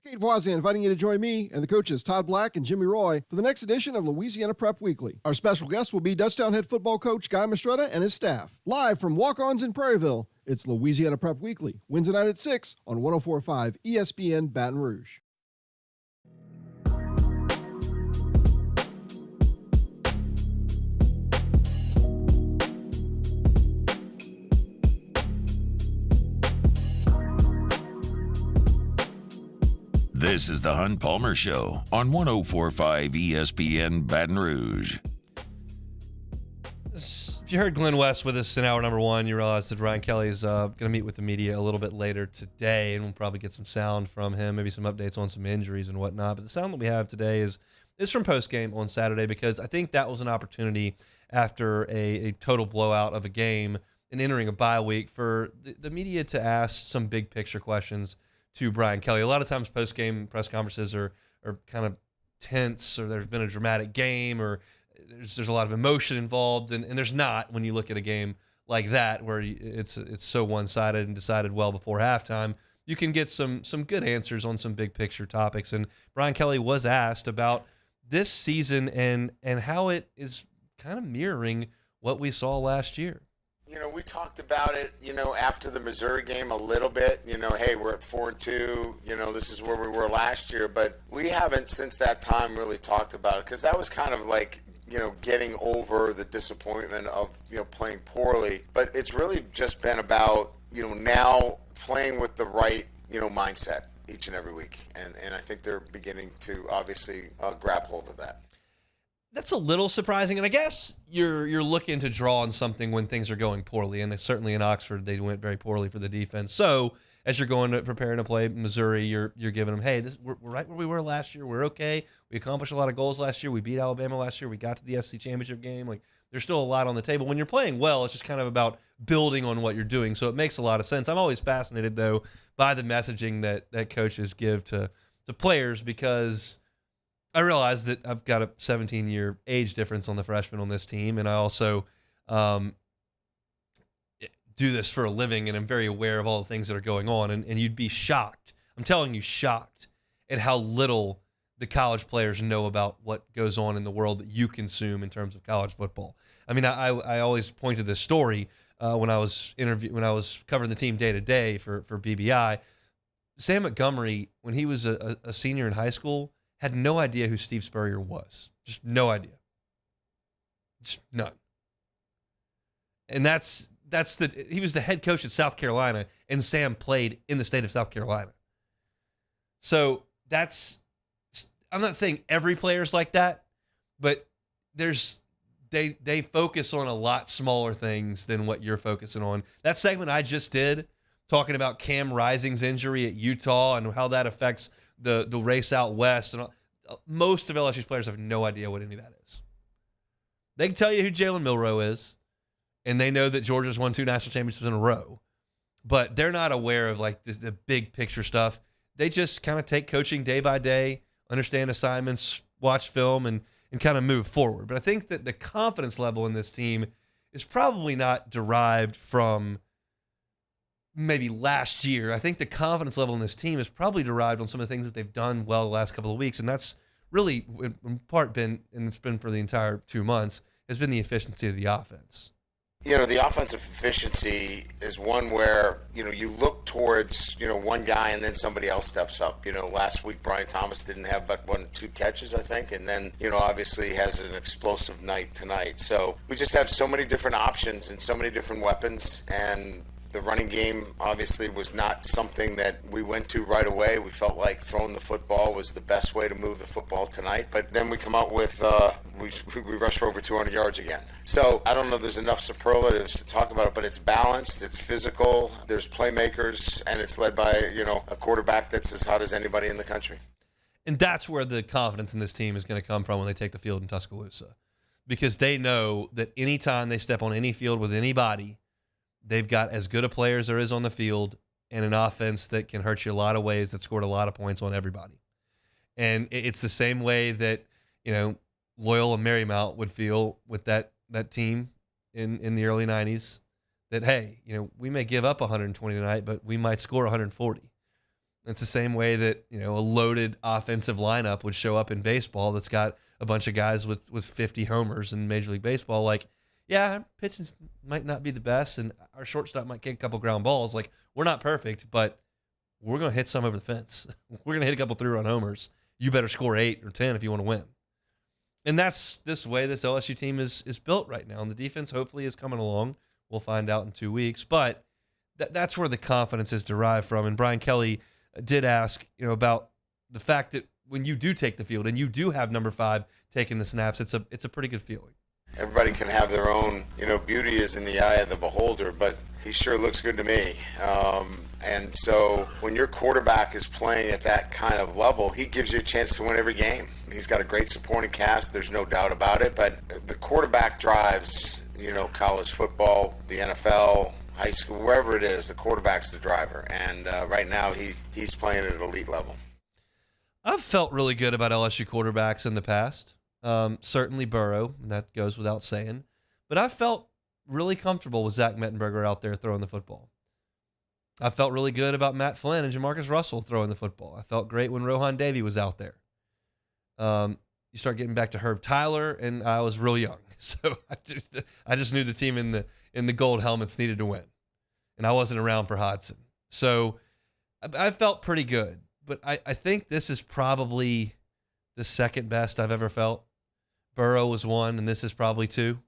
Kate Voisin inviting you to join me and the coaches Todd Black and Jimmy Roy for the next edition of Louisiana Prep Weekly. Our special guest will be Dutchtown head football coach Guy Mastretta and his staff. Live from Walk-Ons in Prairieville, it's Louisiana Prep Weekly, Wednesday night at 6 on 104.5 ESPN Baton Rouge. This is the Hunt Palmer Show on 104.5 ESPN Baton Rouge. If you heard Glenn West with us in hour number 1, you realize that Ryan Kelly is going to meet with the media a little bit later today, and we'll probably get some sound from him, maybe some updates on some injuries and whatnot. But the sound that we have today is from postgame on Saturday, because I think that was an opportunity after a total blowout of a game and entering a bye week for the media to ask some big picture questions to Brian Kelly. A lot of times post-game press conferences are kind of tense, or there's been a dramatic game, or there's a lot of emotion involved, and there's not when you look at a game like that where it's so one-sided and decided well before halftime. You can get some good answers on some big picture topics, and Brian Kelly was asked about this season and how it is kind of mirroring what we saw last year. You know, we talked about it, after the Missouri game a little bit, hey, we're at 4-2, this is where we were last year, but we haven't since that time really talked about it, because that was kind of like, getting over the disappointment of, playing poorly. But it's really just been about, now playing with the right, mindset each and every week. And I think they're beginning to obviously grab hold of that. That's a little surprising, and I guess you're looking to draw on something when things are going poorly, and certainly in Oxford they went very poorly for the defense. So as you're going to preparing to play Missouri, you're giving them, hey, we're right where we were last year. We're okay. We accomplished a lot of goals last year. We beat Alabama last year. We got to the SEC championship game. Like, there's still a lot on the table. When you're playing well, it's just kind of about building on what you're doing. So it makes a lot of sense. I'm always fascinated though by the messaging that coaches give to players, because I realize that I've got a 17-year age difference on the freshmen on this team, and I also do this for a living, and I'm very aware of all the things that are going on, and you'd be shocked. I'm telling you, shocked at how little the college players know about what goes on in the world that you consume in terms of college football. I mean, I always point to this story when I was covering the team day to day for BBI. Sam Montgomery, when he was a senior in high school, had no idea who Steve Spurrier was. Just no idea. Just none. And he was the head coach at South Carolina, and Sam played in the state of South Carolina. So I'm not saying every player's like that, but they focus on a lot smaller things than what you're focusing on. That segment I just did, talking about Cam Rising's injury at Utah and how that affects the race out west, and all, most of LSU's players have no idea what any of that is. They can tell you who Jalen Milroe is, and they know that Georgia's won 2 national championships in a row, but they're not aware of like the big picture stuff. They just kind of take coaching day by day, understand assignments, watch film, and kind of move forward. But I think that the confidence level in this team is probably not derived from maybe last year. I think the confidence level in this team is probably derived on some of the things that they've done well the last couple of weeks, and that's really in part been, and it's been for the entire 2 months, has been the efficiency of the offense. You know, the offensive efficiency is one where, you look towards, one guy and then somebody else steps up. Last week Brian Thomas didn't have but 2 catches, I think, and then, obviously has an explosive night tonight. So we just have so many different options and so many different weapons, and the running game obviously was not something that we went to right away. We felt like throwing the football was the best way to move the football tonight. But then we come out with, we rushed for over 200 yards again. So I don't know if there's enough superlatives to talk about it, but it's balanced, it's physical, there's playmakers, and it's led by, a quarterback that's as hot as anybody in the country. And that's where the confidence in this team is going to come from when they take the field in Tuscaloosa. Because they know that anytime they step on any field with anybody, they've got as good a player as there is on the field and an offense that can hurt you a lot of ways, that scored a lot of points on everybody. And it's the same way that, Loyola Marymount would feel with that team in the early 90s, that, hey, we may give up 120 tonight, but we might score 140. It's the same way that, a loaded offensive lineup would show up in baseball that's got a bunch of guys with 50 homers in Major League Baseball. Like, yeah, our pitching might not be the best, and our shortstop might kick a couple ground balls. Like, we're not perfect, but we're going to hit some over the fence. We're going to hit a couple 3-run homers. You better score 8 or 10 if you want to win. And that's this way this LSU team is built right now. And the defense hopefully is coming along. We'll find out in 2 weeks. But that's where the confidence is derived from. And Brian Kelly did ask, about the fact that when you do take the field and you do have number 5 taking the snaps, it's a pretty good feeling. Everybody can have their own, beauty is in the eye of the beholder, but he sure looks good to me. And so when your quarterback is playing at that kind of level, he gives you a chance to win every game. He's got a great supporting cast, there's no doubt about it, but the quarterback drives, college football, the NFL, high school, wherever it is, the quarterback's the driver. And right now he's playing at an elite level. I've felt really good about LSU quarterbacks in the past. Certainly Burrow, and that goes without saying. But I felt really comfortable with Zach Mettenberger out there throwing the football. I felt really good about Matt Flynn and Jamarcus Russell throwing the football. I felt great when Rohan Davey was out there. You start getting back to Herb Tyler, and I was real young. So I just knew the team in the gold helmets needed to win. And I wasn't around for Hodson. So I felt pretty good. But I think this is probably the second best I've ever felt. Burrow was 1, and this is probably 2.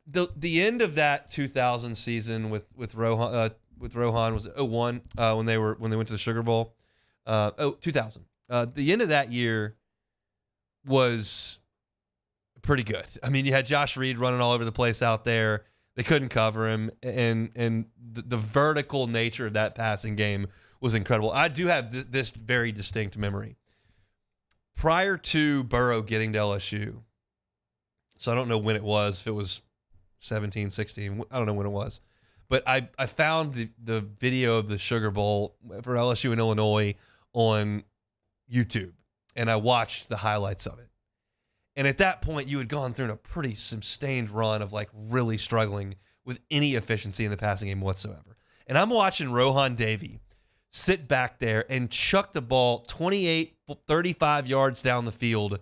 The end of that 2000 season with Rohan was 01 when they went to the Sugar Bowl. 2000. The end of that year was pretty good. I mean, you had Josh Reed running all over the place out there. They couldn't cover him, and the vertical nature of that passing game was incredible. I do have this very distinct memory. Prior to Burrow getting to LSU, so I don't know when it was, if it was 17, 16, I don't know when it was. But I found the video of the Sugar Bowl for LSU in Illinois on YouTube, and I watched the highlights of it. And at that point, you had gone through a pretty sustained run of like really struggling with any efficiency in the passing game whatsoever. And I'm watching Rohan Davey sit back there and chuck the ball 28, 35 yards down the field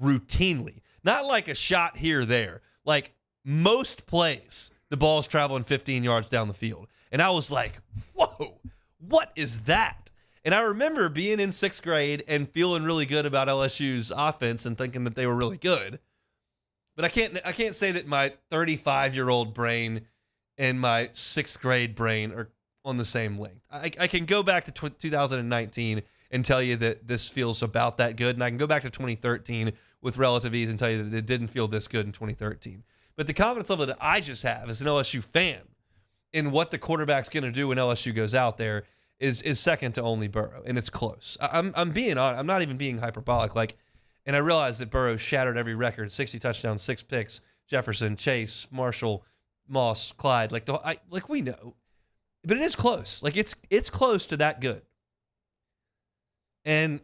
routinely. Not like a shot here or there. Like most plays, the ball's traveling 15 yards down the field. And I was like, whoa, what is that? And I remember being in 6th grade and feeling really good about LSU's offense and thinking that they were really good. But I can't say that my 35-year-old brain and my 6th grade brain are on the same length. I can go back to 2019 and tell you that this feels about that good, and I can go back to 2013 with relative ease and tell you that it didn't feel this good in 2013. But the confidence level that I just have as an LSU fan in what the quarterback's going to do when LSU goes out there is second to only Burrow, and it's close. I'm being honest. I'm not even being hyperbolic. And I realize that Burrow shattered every record: 60 touchdowns, 6 picks. Jefferson, Chase, Marshall, Moss, Clyde. We know. But it is close. It's close to that good. And,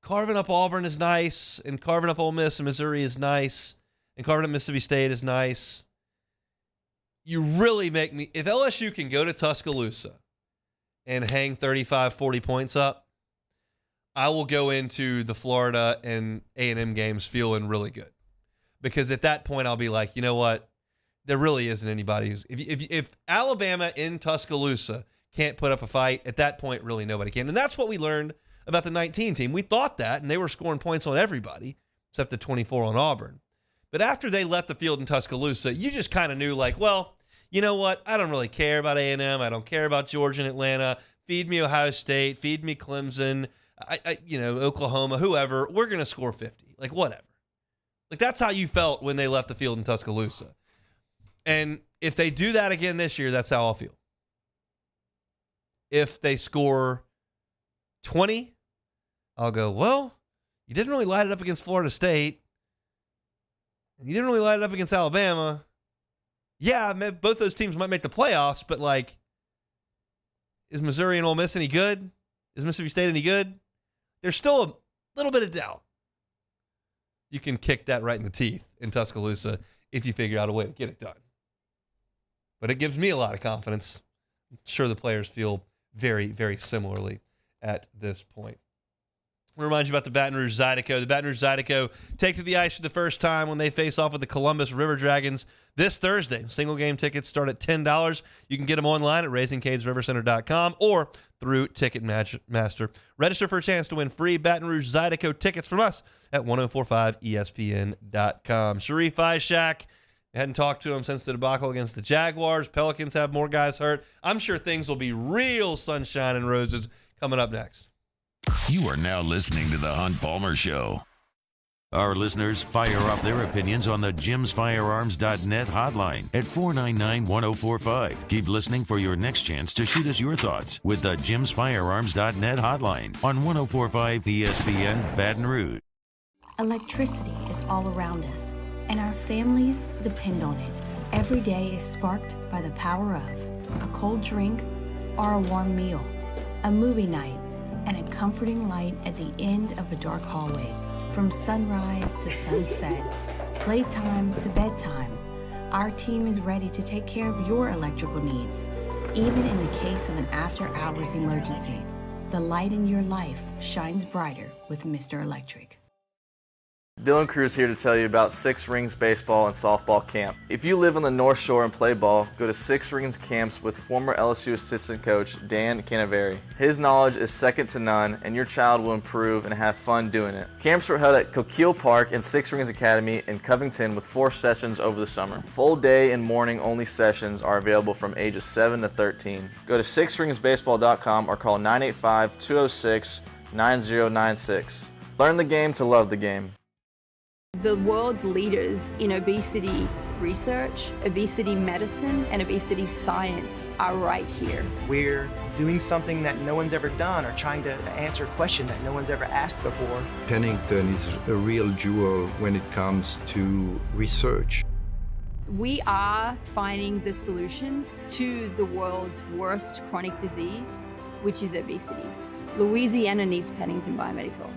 carving up Auburn is nice, and carving up Ole Miss and Missouri is nice, and carving up Mississippi State is nice. You really make me... If LSU can go to Tuscaloosa and hang 35, 40 points up, I will go into the Florida and A&M games feeling really good. Because at that point, I'll be like, you know what? There really isn't anybody who's... If Alabama in Tuscaloosa can't put up a fight, at that point, really nobody can. And that's what we learned about the 19 team. We thought that, and they were scoring points on everybody, except the 24 on Auburn. But after they left the field in Tuscaloosa, you just kind of knew, well, you know what? I don't really care about A&M. I don't care about Georgia and Atlanta. Feed me Ohio State. Feed me Clemson. Oklahoma, whoever. We're going to score 50. Whatever. That's how you felt when they left the field in Tuscaloosa. And if they do that again this year, that's how I'll feel. If they score 20, I'll go, well, you didn't really light it up against Florida State. And you didn't really light it up against Alabama. Yeah, both those teams might make the playoffs, but is Missouri and Ole Miss any good? Is Mississippi State any good? There's still a little bit of doubt. You can kick that right in the teeth in Tuscaloosa if you figure out a way to get it done. But it gives me a lot of confidence. I'm sure the players feel very, very similarly at this point. We'll remind you about the Baton Rouge Zydeco. The Baton Rouge Zydeco take to the ice for the first time when they face off with the Columbus River Dragons this Thursday. Single game tickets start at $10. You can get them online at RaisingCagesRiverCenter.com or through Ticketmaster. Register for a chance to win free Baton Rouge Zydeco tickets from us at 1045ESPN.com. Sharie Aack, hadn't talked to him since the debacle against the Jaguars. Pelicans have more guys hurt. I'm sure things will be real sunshine and roses coming up next. You are now listening to The Hunt Palmer Show. Our listeners fire off their opinions on the jimsfirearms.net hotline at 499-1045. Keep listening for your next chance to shoot us your thoughts with the jimsfirearms.net hotline on 1045 ESPN Baton Rouge. Electricity is all around us, and our families depend on it. Every day is sparked by the power of a cold drink or a warm meal, a movie night, and a comforting light at the end of a dark hallway. From sunrise to sunset, playtime to bedtime, our team is ready to take care of your electrical needs, even in the case of an after-hours emergency. The light in your life shines brighter with Mr. Electric. Dylan Cruz here to tell you about Six Rings Baseball and Softball Camp. If you live on the North Shore and play ball, go to Six Rings Camps with former LSU assistant coach Dan Canaveri. His knowledge is second to none, and your child will improve and have fun doing it. Camps were held at Coquille Park and Six Rings Academy in Covington with 4 sessions over the summer. Full day and morning only sessions are available from ages 7 to 13. Go to sixringsbaseball.com or call 985-206-9096. Learn the game to love the game. The world's leaders in obesity research, obesity medicine, and obesity science are right here. We're doing something that no one's ever done or trying to answer a question that no one's ever asked before. Pennington is a real jewel when it comes to research. We are finding the solutions to the world's worst chronic disease, which is obesity. Louisiana needs Pennington Biomedical.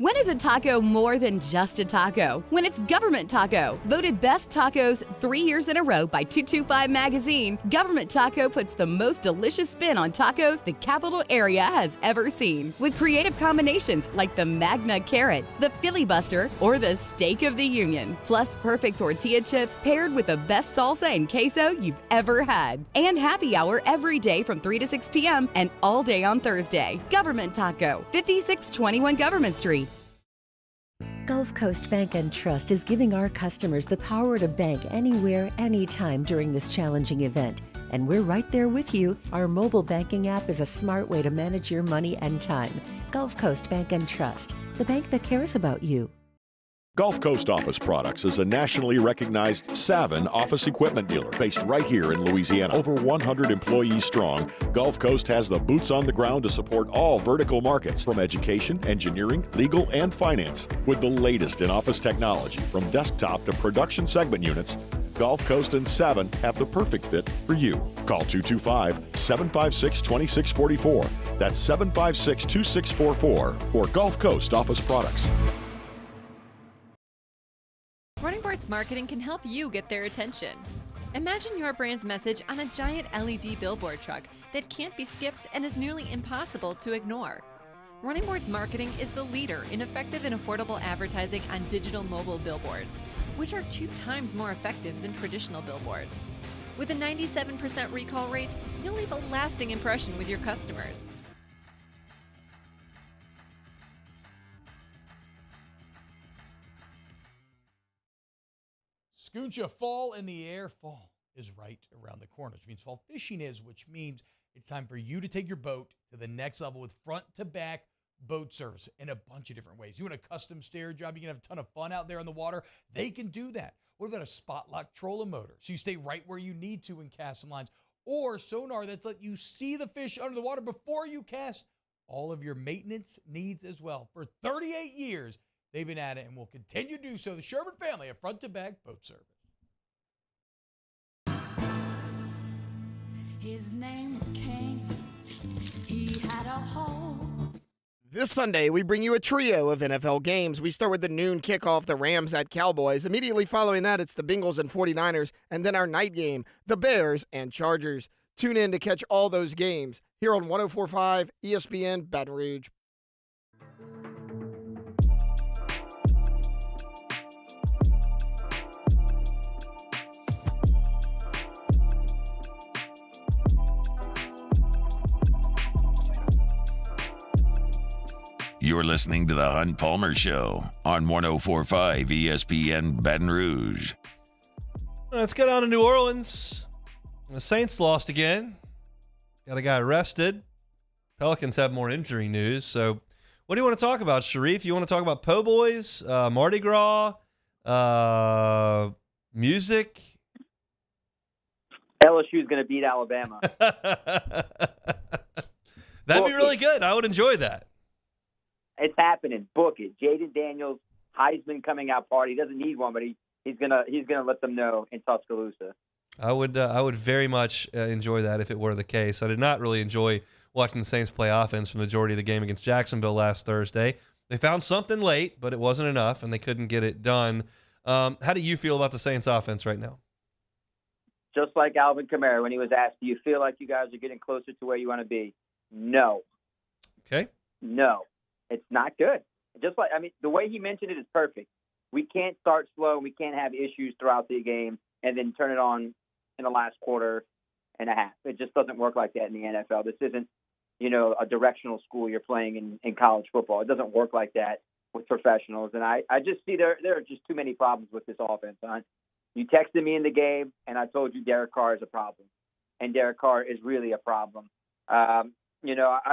When is a taco more than just a taco? When it's Government Taco. Voted best tacos 3 years in a row by 225 Magazine, Government Taco puts the most delicious spin on tacos the capital area has ever seen. With creative combinations like the Magna Carrot, the Filibuster, or the Steak of the Union. Plus perfect tortilla chips paired with the best salsa and queso you've ever had. And happy hour every day from 3 to 6 p.m. and all day on Thursday. Government Taco, 5621 Government Street. Gulf Coast Bank and Trust is giving our customers the power to bank anywhere, anytime during this challenging event. And we're right there with you. Our mobile banking app is a smart way to manage your money and time. Gulf Coast Bank and Trust, the bank that cares about you. Gulf Coast Office Products is a nationally recognized Savin office equipment dealer based right here in Louisiana. Over 100 employees strong, Gulf Coast has the boots on the ground to support all vertical markets from education, engineering, legal, and finance. With the latest in office technology from desktop to production segment units, Gulf Coast and Savin have the perfect fit for you. Call 225-756-2644. That's 756-2644 for Gulf Coast Office Products. Running Boards Marketing can help you get their attention. Imagine your brand's message on a giant LED billboard truck that can't be skipped and is nearly impossible to ignore. Running Boards Marketing is the leader in effective and affordable advertising on digital mobile billboards, which are 2 times more effective than traditional billboards. With a 97% recall rate, you'll leave a lasting impression with your customers. Scooncha fall in the air. Fall is right around the corner, which means fall fishing is, which means it's time for you to take your boat to the next level with front-to-back boat service in a bunch of different ways. You want a custom stair job, you can have a ton of fun out there on the water. They can do that. What about a spot lock trolling motor? So you stay right where you need to in casting lines. Or sonar that's let you see the fish under the water before you cast. All of your maintenance needs as well. For 38 years, they've been at it and will continue to do so. The Sherman family of front-to-back boat service. His name was King. He had a home. This Sunday, we bring you a trio of NFL games. We start with the noon kickoff, the Rams at Cowboys. Immediately following that, it's the Bengals and 49ers. And then our night game, the Bears and Chargers. Tune in to catch all those games here on 104.5 ESPN Baton Rouge. You're listening to the Hunt Palmer Show on 104.5 ESPN Baton Rouge. Let's get on to New Orleans. The Saints lost again. Got a guy arrested. Pelicans have more injury news. So what do you want to talk about, Sharif? You want to talk about Po' Boys, Mardi Gras, music? LSU is going to beat Alabama. That'd be really good. I would enjoy that. It's happening. Book it. Jaden Daniels, Heisman coming out party. He doesn't need one, but he's gonna let them know in Tuscaloosa. I would very much enjoy that if it were the case. I did not really enjoy watching the Saints play offense for the majority of the game against Jacksonville last Thursday. They found something late, but it wasn't enough, and they couldn't get it done. How do you feel about the Saints offense right now? Just like Alvin Kamara when he was asked, do you feel like you guys are getting closer to where you want to be? No. Okay. No. It's not good. Just like, the way he mentioned it is perfect. We can't start slow. We can't have issues throughout the game and then turn it on in the last quarter and a half. It just doesn't work like that in the NFL. This isn't, a directional school you're playing in college football. It doesn't work like that with professionals. And I just see there are just too many problems with this offense, huh? You texted me in the game, and I told you Derek Carr is a problem. And Derek Carr is really a problem. I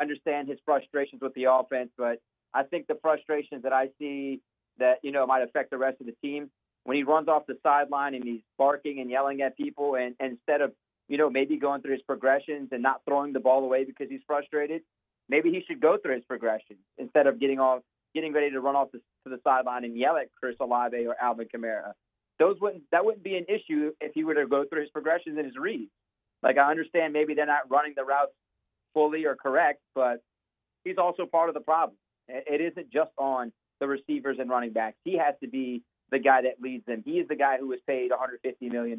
understand his frustrations with the offense, but I think the frustrations that I see that, might affect the rest of the team, when he runs off the sideline and he's barking and yelling at people and instead of, maybe going through his progressions and not throwing the ball away because he's frustrated, maybe he should go through his progressions instead of getting ready to run off to the sideline and yell at Chris Olave or Alvin Kamara. That wouldn't be an issue if he were to go through his progressions and his reads. Like, I understand maybe they're not running the routes fully or correct, but he's also part of the problem. It isn't just on the receivers and running backs. He has to be the guy that leads them. He is the guy who was paid $150 million.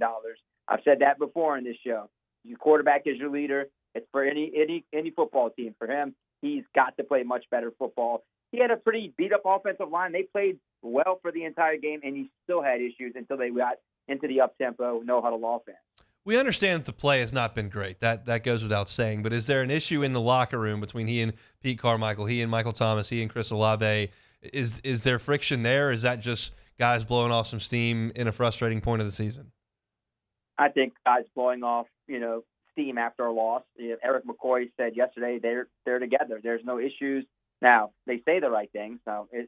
I've said that before in this show. Your quarterback is your leader. It's for any football team. For him, he's got to play much better football. He had a pretty beat-up offensive line. They played well for the entire game, and he still had issues until they got into the up-tempo, no-huddle offense. We understand that the play has not been great. That goes without saying. But is there an issue in the locker room between he and Pete Carmichael, he and Michael Thomas, he and Chris Olave? Is there friction there? Or is that just guys blowing off some steam in a frustrating point of the season? I think guys blowing off, steam after a loss. Eric McCoy said yesterday they're together. There's no issues. Now, they say the right things. Now, is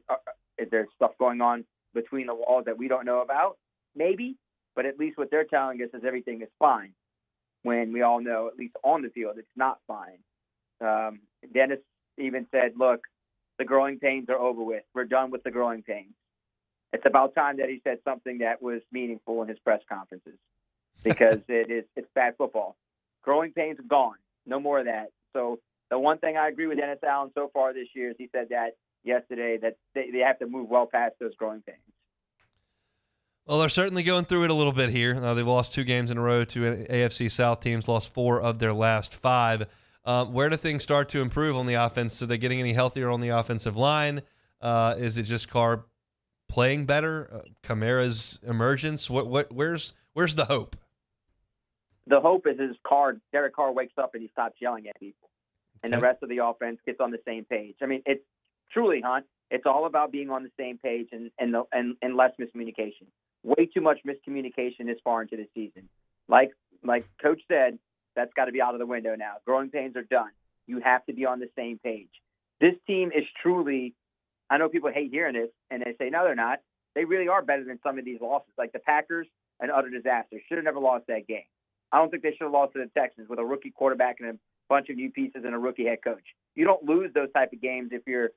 there stuff going on between the walls that we don't know about? Maybe. But at least what they're telling us is everything is fine, when we all know, at least on the field, it's not fine. Dennis even said, look, the growing pains are over with. We're done with the growing pains. It's about time that he said something that was meaningful in his press conferences, because it's bad football. Growing pains are gone. No more of that. So the one thing I agree with Dennis Allen so far this year is he said that yesterday, that they have to move well past those growing pains. Well, they're certainly going through it a little bit here. They've lost 2 games in a row to AFC South teams, lost 4 of their last 5. Where do things start to improve on the offense? Are they getting any healthier on the offensive line? Is it just Carr playing better? Kamara's emergence? Where's the hope? The hope is Derek Carr wakes up and he stops yelling at people, and the rest of the offense gets on the same page. I mean, it's truly, Hunt, it's all about being on the same page and less miscommunication. Way too much miscommunication this far into the season. Like Coach said, that's got to be out of the window now. Growing pains are done. You have to be on the same page. This team is truly, I know people hate hearing this, and they say, no, they're not. They really are better than some of these losses. Like the Packers, an utter disaster. Should have never lost that game. I don't think they should have lost to the Texans with a rookie quarterback and a bunch of new pieces and a rookie head coach. You don't lose those type of games if you're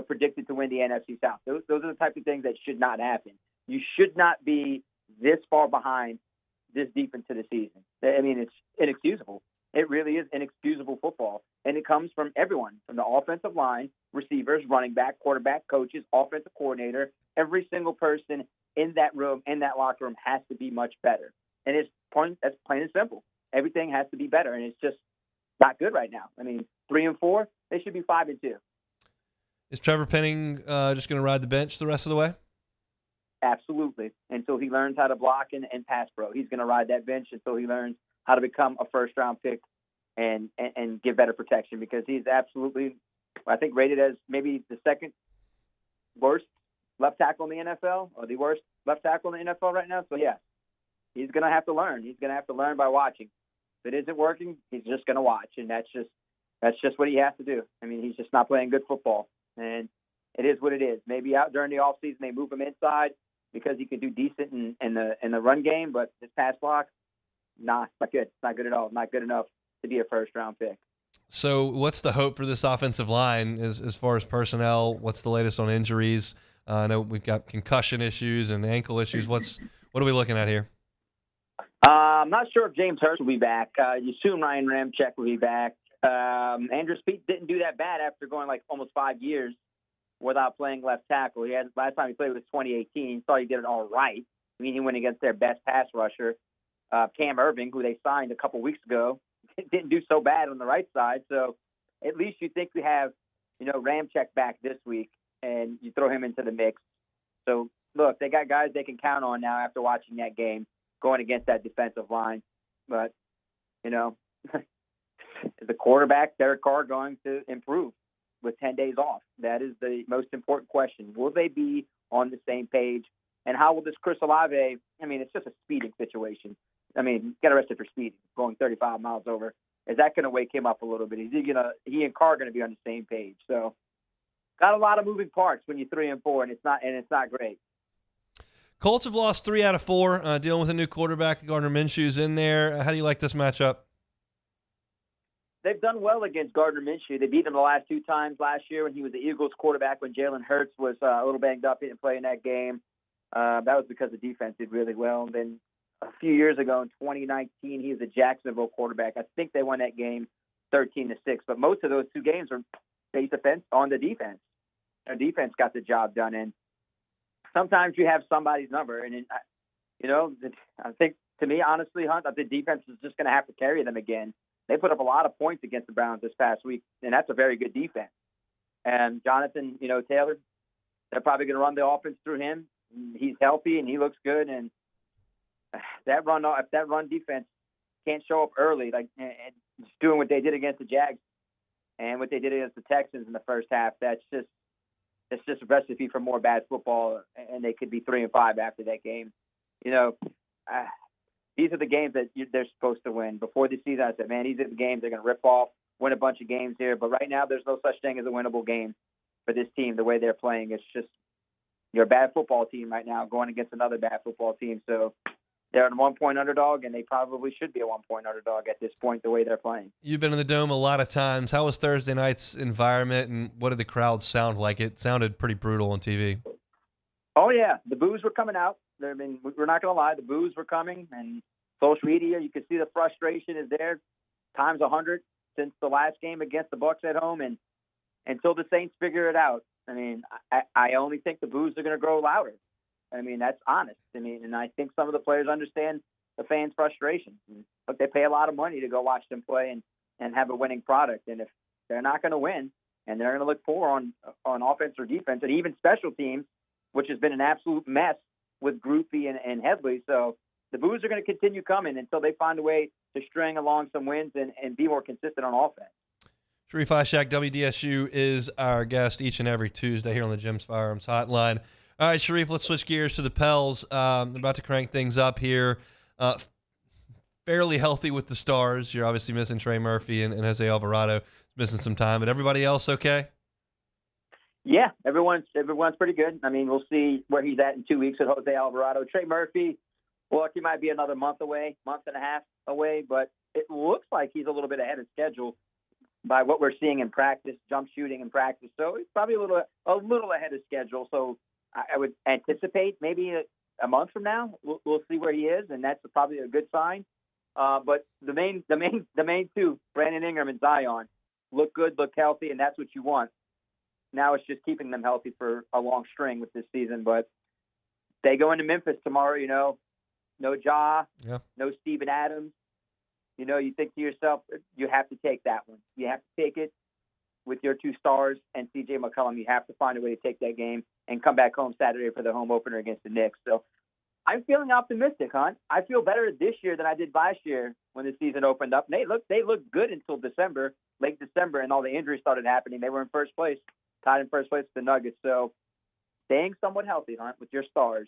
predicted to win the NFC South. Those are the type of things that should not happen. You should not be this far behind this deep into the season. I mean, it's inexcusable. It really is inexcusable football. And it comes from everyone, from the offensive line, receivers, running back, quarterback, coaches, offensive coordinator. Every single person in that room, in that locker room, has to be much better. And that's plain and simple. Everything has to be better, and it's just not good right now. I mean, 3-4, they should be 5-2. Is Trevor Penning just going to ride the bench the rest of the way? Absolutely. Until he learns how to block and pass pro. He's going to ride that bench until he learns how to become a first-round pick and give better protection, because he's absolutely, I think, rated as maybe the second worst left tackle in the NFL, or the worst left tackle in the NFL right now. So, yeah, he's going to have to learn. He's going to have to learn by watching. If it isn't working, he's just going to watch, and that's just what he has to do. I mean, he's just not playing good football, and it is what it is. Maybe out during the offseason they move him inside because he could do decent in the run game, but his pass block, nah, it's not good. It's not good at all. Not good enough to be a first-round pick. So what's the hope for this offensive line as far as personnel? What's the latest on injuries? I know we've got concussion issues and ankle issues. What are we looking at here? I'm not sure if James Hurst will be back. You assume Ryan Ramczyk will be back. Andrew Speed didn't do that bad after going like almost 5 years without playing left tackle. Last time he played was 2018. Thought he did it all right. I mean, he went against their best pass rusher, Cam Irving, who they signed a couple weeks ago. Didn't do so bad on the right side. So at least you think we have, Ramczyk back this week, and you throw him into the mix. So, look, they got guys they can count on now after watching that game going against that defensive line. But, is the quarterback, Derek Carr, going to improve with 10 days off? That is the most important question. Will they be on the same page? And how will this Chris Olave, it's just a speeding situation. Get arrested for speeding, going 35 miles over. Is that going to wake him up a little bit? He and Carr are going to be on the same page. So, got a lot of moving parts when you're 3-4, and it's not great. Colts have lost 3 out of 4, dealing with a new quarterback. Gardner Minshew's in there. How do you like this matchup? They've done well against Gardner Minshew. They beat him the last 2 times last year when he was the Eagles quarterback, when Jalen Hurts was a little banged up. He didn't play in that game. That was because the defense did really well. And then a few years ago in 2019, he was a Jacksonville quarterback. I think they won that game 13-6. But most of those 2 games were based on the defense. Their defense got the job done. And sometimes you have somebody's number. And, I think, to me, honestly, Hunt, the defense is just going to have to carry them again. They put up a lot of points against the Browns this past week, and that's a very good defense. And Jonathan, Taylor, they're probably going to run the offense through him. He's healthy, and he looks good. And if that run defense can't show up early, and just doing what they did against the Jags and what they did against the Texans in the first half, that's just a recipe for more bad football, and they could be 3-5 after that game. These are the games that they're supposed to win. Before the season, I said, man, these are the games they're going to rip off, win a bunch of games here. But right now, there's no such thing as a winnable game for this team, the way they're playing. It's just you're a bad football team right now going against another bad football team. So they're a 1-point underdog, and they probably should be a 1-point underdog at this point, the way they're playing. You've been in the Dome a lot of times. How was Thursday night's environment, and what did the crowd sound like? It sounded pretty brutal on TV. Oh, yeah. The boos were coming out. We're not going to lie. The boos were coming, and social media, you could see the frustration is there times 100 since the last game against the Bucs at home, and until the Saints figure it out. I only think the boos are going to grow louder. That's honest. And I think some of the players understand the fans' frustration. But they pay a lot of money to go watch them play and have a winning product. And if they're not going to win, and they're going to look poor on offense or defense, and even special teams, which has been an absolute mess with Groupie and Headley. So the boos are going to continue coming until they find a way to string along some wins and be more consistent on offense. Sharie Aack, WDSU, is our guest each and every Tuesday here on the Jim's Firearms Hotline. All right, Sharie, let's switch gears to the Pels. I'm about to crank things up here. Fairly healthy with the stars. You're obviously missing Trey Murphy and Jose Alvarado. Missing some time, but everybody else okay? Yeah, everyone's pretty good. We'll see where he's at in 2 weeks with Jose Alvarado. Trey Murphy, look, he might be another month and a half away, but it looks like he's a little bit ahead of schedule by what we're seeing in practice, jump shooting in practice. So he's probably a little ahead of schedule. So I would anticipate maybe a month from now we'll see where he is, and that's probably a good sign. But the main two, Brandon Ingram and Zion, look good, look healthy, and that's what you want. Now it's just keeping them healthy for a long string with this season. But they go into Memphis tomorrow, no Ja, no Steven Adams. You think to yourself, you have to take that one. You have to take it with your two stars and C.J. McCollum. You have to find a way to take that game and come back home Saturday for the home opener against the Knicks. So I'm feeling optimistic, Hunt. I feel better this year than I did last year when the season opened up. And they looked good until late December, and all the injuries started happening. They were in first place, tied in first place with the Nuggets. So staying somewhat healthy, Hunt, with your stars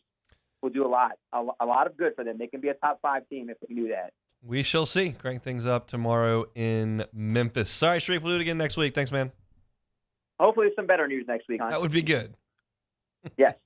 will do a lot of good for them. They can be a top 5 team if they do that. We shall see. Crank things up tomorrow in Memphis. Sorry, Sharie, we'll do it again next week. Thanks, man. Hopefully some better news next week, Hunt. That would be good. Yes.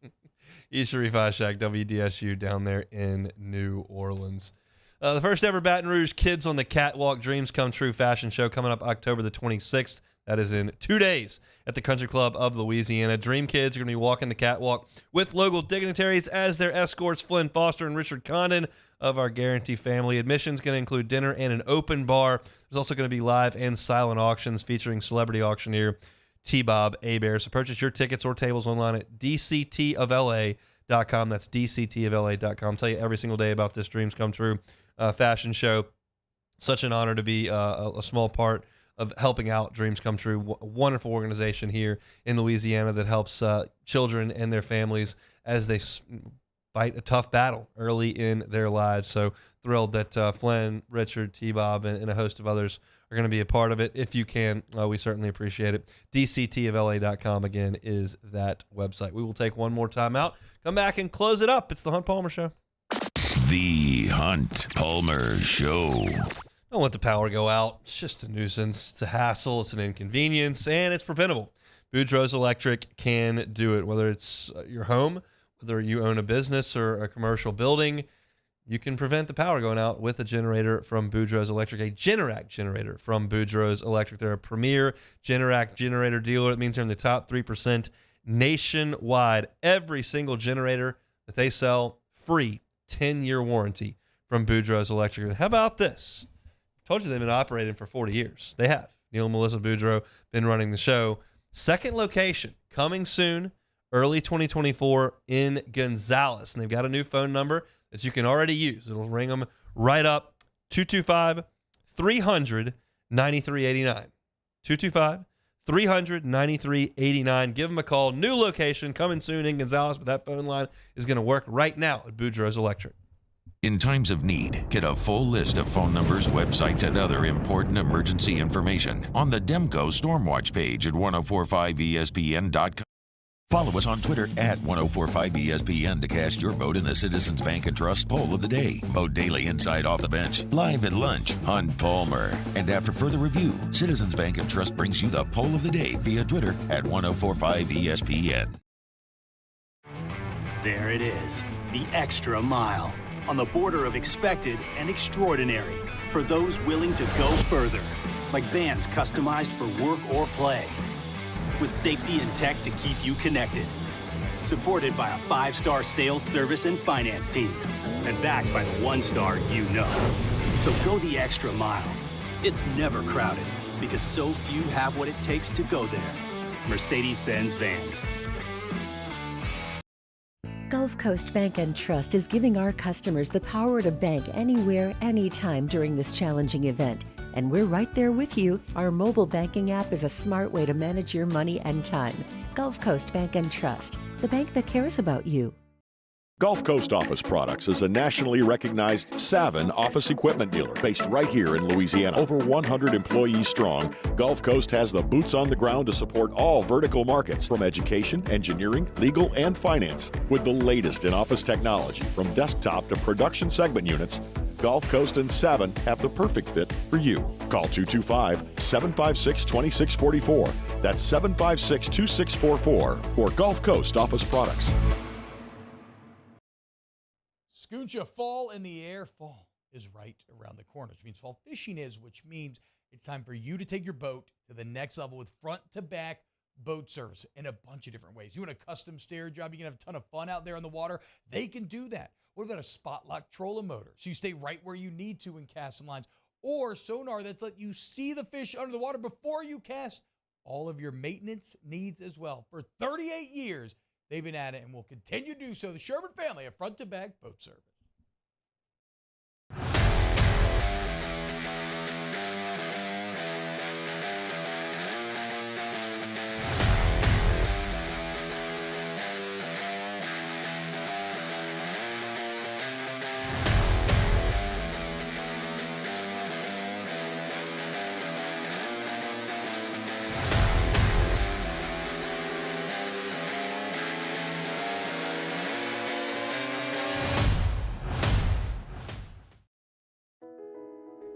Sharie Aack, WDSU, down there in New Orleans. The first ever Baton Rouge Kids on the Catwalk Dreams Come True fashion show coming up October the 26th. That is in 2 days at the Country Club of Louisiana. Dream Kids are going to be walking the catwalk with local dignitaries as their escorts, Flynn Foster and Richard Condon of our Guarantee family. Admission's going to include dinner and an open bar. There's also going to be live and silent auctions featuring celebrity auctioneer T-Bob Hebert. So purchase your tickets or tables online at dctofla.com. That's dctofla.com. Tell you every single day about this Dreams Come True fashion show. Such an honor to be a small part of helping out Dreams Come True. A wonderful organization here in Louisiana that helps children and their families as they fight a tough battle early in their lives. So thrilled that Flynn, Richard, T-Bob, and a host of others are going to be a part of it. If you can, we certainly appreciate it. dctofla.com, again, is that website. We will take one more time out, come back, and close it up. It's the Hunt Palmer Show. The Hunt Palmer Show. Don't let the power go out. It's just a nuisance. It's a hassle. It's an inconvenience, and it's preventable. Boudreaux's Electric can do it. Whether it's your home, whether you own a business or a commercial building, you can prevent the power going out with a generator from Boudreaux's Electric, a Generac generator from Boudreaux's Electric. They're a premier Generac generator dealer. It means they're in the top 3% nationwide. Every single generator that they sell, free 10-year warranty from Boudreaux's Electric. And how about this? I told you they've been operating for 40 years. They have. Neil and Melissa Boudreaux been running the show. Second location coming soon, early 2024 in Gonzales. And they've got a new phone number that you can already use. It'll ring them right up, 225-300-9389. 225-300-9389. Give them a call. New location coming soon in Gonzales, but that phone line is going to work right now at Boudreaux's Electric. In times of need, get a full list of phone numbers, websites, and other important emergency information on the Demco Stormwatch page at 1045ESPN.com. Follow us on Twitter at 1045ESPN to cast your vote in the Citizens Bank and Trust Poll of the Day. Vote daily inside Off the Bench, live at lunch, Hunt Palmer. And after further review, Citizens Bank and Trust brings you the Poll of the Day via Twitter at 1045ESPN. There it is, the extra mile. On the border of expected and extraordinary for those willing to go further, like vans customized for work or play, with safety and tech to keep you connected, supported by a 5-star sales, service, and finance team, and backed by the 1-star you know. So go the extra mile. It's never crowded because so few have what it takes to go there. Mercedes-Benz Vans. Gulf Coast Bank and Trust is giving our customers the power to bank anywhere, anytime during this challenging event. And we're right there with you. Our mobile banking app is a smart way to manage your money and time. Gulf Coast Bank and Trust, the bank that cares about you. Gulf Coast Office Products is a nationally recognized Savin office equipment dealer based right here in Louisiana. Over 100 employees strong, Gulf Coast has the boots on the ground to support all vertical markets, from education, engineering, legal, and finance. With the latest in office technology, from desktop to production segment units, Gulf Coast and Savin have the perfect fit for you. Call 225-756-2644. That's 756-2644 for Gulf Coast Office Products. Scooncha, fall in the air. Fall is right around the corner, which means fall fishing is, which means it's time for you to take your boat to the next level with front-to-back boat service in a bunch of different ways. You want a custom stair job, you can have a ton of fun out there on the water. They can do that. What about a spot lock trolling motor? So you stay right where you need to in casting lines. Or sonar that's let you see the fish under the water before you cast. All of your maintenance needs as well. For 38 years, they've been at it and will continue to do so. The Sherman family of front-to-back boat service.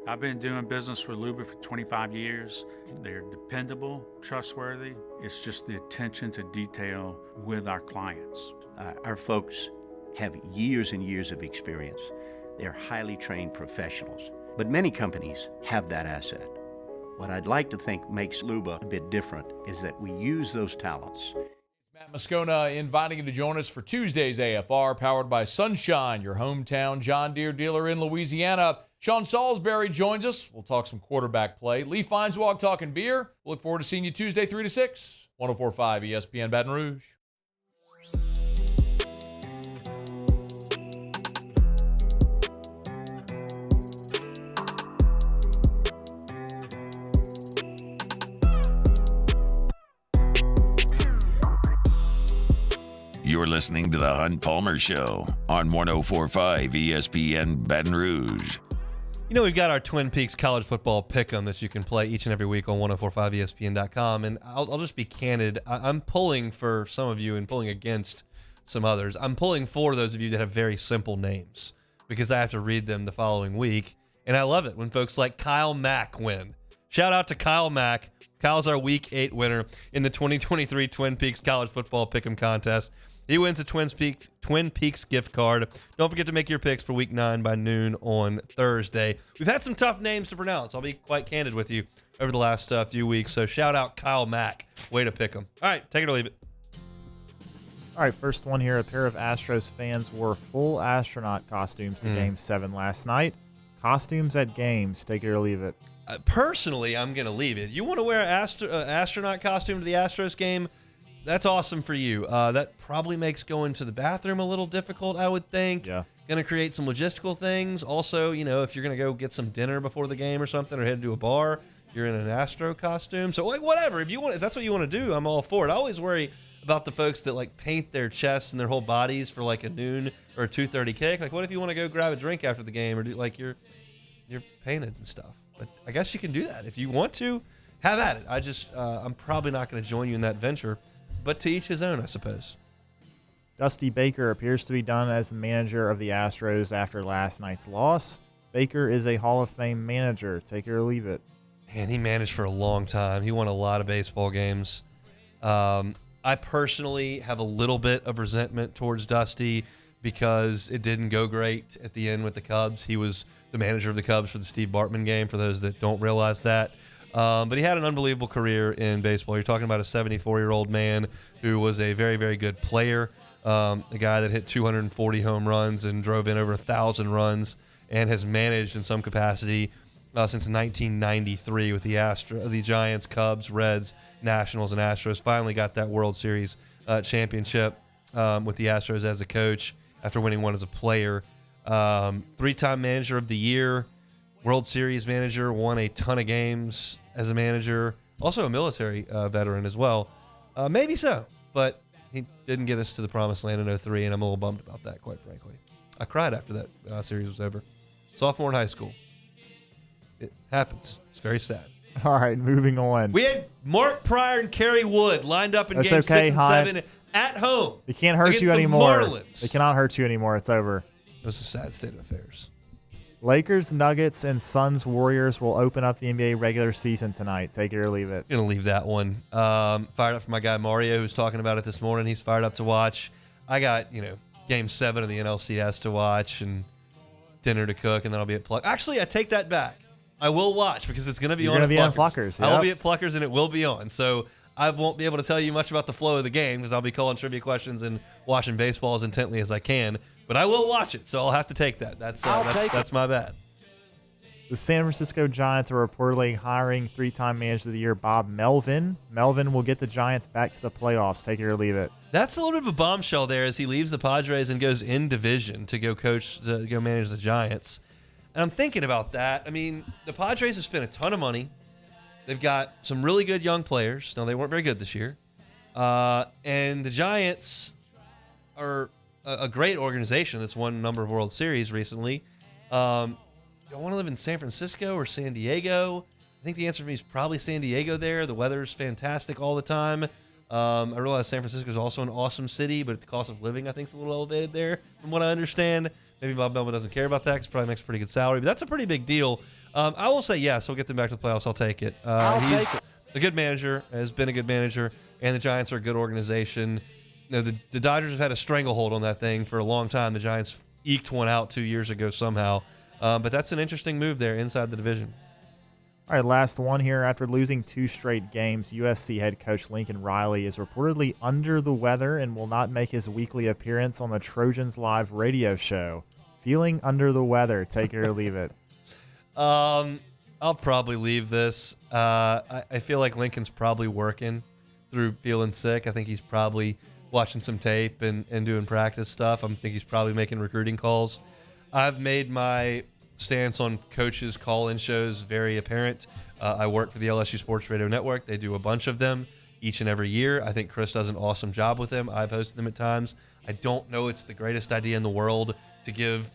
I've been doing business with Luba for 25 years. They're dependable, trustworthy. It's just the attention to detail with our clients. Our folks have years and years of experience. They're highly trained professionals. But many companies have that asset. What I'd like to think makes Luba a bit different is that we use those talents. Matt Moscona inviting you to join us for Tuesday's AFR, powered by Sunshine, your hometown John Deere dealer in Louisiana. Sean Salisbury joins us. We'll talk some quarterback play. Lee Feinswag talking beer. We'll look forward to seeing you Tuesday 3 to 6, 104.5 ESPN Baton Rouge. You're listening to the Hunt Palmer Show on 104.5 ESPN Baton Rouge. You know, we've got our Twin Peaks college football pick'em that you can play each and every week on 1045ESPN.com. And I'll just be candid. I'm pulling for some of you and pulling against some others. I'm pulling for those of you that have very simple names because I have to read them the following week. And I love it when folks like Kyle Mack win. Shout out to Kyle Mack. Kyle's our Week 8 winner in the 2023 Twin Peaks college football pick'em contest. He wins a Twin Peaks gift card. Don't forget to make your picks for Week 9 by noon on Thursday. We've had some tough names to pronounce. I'll be quite candid with you over the last few weeks. So shout out Kyle Mack. Way to pick him. All right, take it or leave it. All right, first one here. A pair of Astros fans wore full astronaut costumes to Game 7 last night. Costumes at games. Take it or leave it. Personally, I'm going to leave it. You want to wear an astronaut costume to the Astros game? That's awesome for you. That probably makes going to the bathroom a little difficult, I would think. Yeah. Going to create some logistical things. Also, if you're going to go get some dinner before the game or something, or head to a bar, you're in an Astro costume. So, whatever. If that's what you want to do, I'm all for it. I always worry about the folks that paint their chests and their whole bodies for a noon or a 2:30 kick. What if you want to go grab a drink after the game, or do you're painted and stuff? But I guess you can do that if you want to. Have at it. I'm probably not going to join you in that venture, but to each his own, I suppose. Dusty Baker appears to be done as the manager of the Astros after last night's loss. Baker is a Hall of Fame manager. Take it or leave it. Man, he managed for a long time. He won a lot of baseball games. I personally have a little bit of resentment towards Dusty because it didn't go great at the end with the Cubs. He was the manager of the Cubs for the Steve Bartman game, for those that don't realize that. But he had an unbelievable career in baseball. You're talking about a 74-year-old man who was a very, very good player, a guy that hit 240 home runs and drove in over 1,000 runs, and has managed in some capacity since 1993 with the Giants, Cubs, Reds, Nationals, and Astros. Finally got that World Series championship with the Astros as a coach after winning one as a player. 3-time manager of the year, World Series manager, won a ton of games as a manager, also a military veteran as well. Maybe so, but he didn't get us to the promised land in 2003, and I'm a little bummed about that, quite frankly. I cried after that series was over. Sophomore in high school. It happens. It's very sad. All right, moving on. We had Mark Pryor and Kerry Wood lined up in That's Game okay, 6 and Hunt. 7 at home. They can't hurt against you the anymore. Marlins. They cannot hurt you anymore. It's over. It was a sad state of affairs. Lakers, Nuggets, and Suns, Warriors will open up the NBA regular season tonight. Take it or leave it. Gonna leave that one. Fired up for my guy Mario, who's talking about it this morning. He's fired up to watch. I got Game 7 of the NLCS to watch and dinner to cook, and then I'll be at Pluck. Actually, I take that back. I will watch because it's gonna be You're on. gonna be Pluckers. on Pluckers. I will yep. be at Pluckers, and it will be on. So I won't be able to tell you much about the flow of the game because I'll be calling trivia questions and watching baseball as intently as I can. But I will watch it, so I'll have to take that. That's my bad. The San Francisco Giants are reportedly hiring 3-time Manager of the Year Bob Melvin. Melvin will get the Giants back to the playoffs. Take it or leave it. That's a little bit of a bombshell there as he leaves the Padres and goes in division to go manage the Giants. And I'm thinking about that. I mean, the Padres have spent a ton of money. They've got some really good young players. Now, they weren't very good this year. And the Giants are a great organization that's won a number of World Series recently. Do I want to live in San Francisco or San Diego? I think the answer for me is probably San Diego there. The weather's fantastic all the time. I realize San Francisco is also an awesome city, but the cost of living, I think, is a little elevated there from what I understand. Maybe Bob Melvin doesn't care about that because he probably makes a pretty good salary, but that's a pretty big deal. I will say yes, he'll get them back to the playoffs. I'll take it. He's a good manager, has been a good manager, and the Giants are a good organization. The Dodgers have had a stranglehold on that thing for a long time. The Giants eked one out 2 years ago somehow. But that's an interesting move there inside the division. All right, last one here. After losing 2 straight games, USC head coach Lincoln Riley is reportedly under the weather and will not make his weekly appearance on the Trojans Live radio show. Feeling under the weather. Take it or leave it. I'll probably leave this. I feel like Lincoln's probably working through feeling sick. I think he's probably watching some tape and doing practice stuff. I think he's probably making recruiting calls. I've made my stance on coaches' call-in shows very apparent. I work for the LSU Sports Radio Network. They do a bunch of them each and every year. I think Chris does an awesome job with them. I've hosted them at times. I don't know it's the greatest idea in the world to give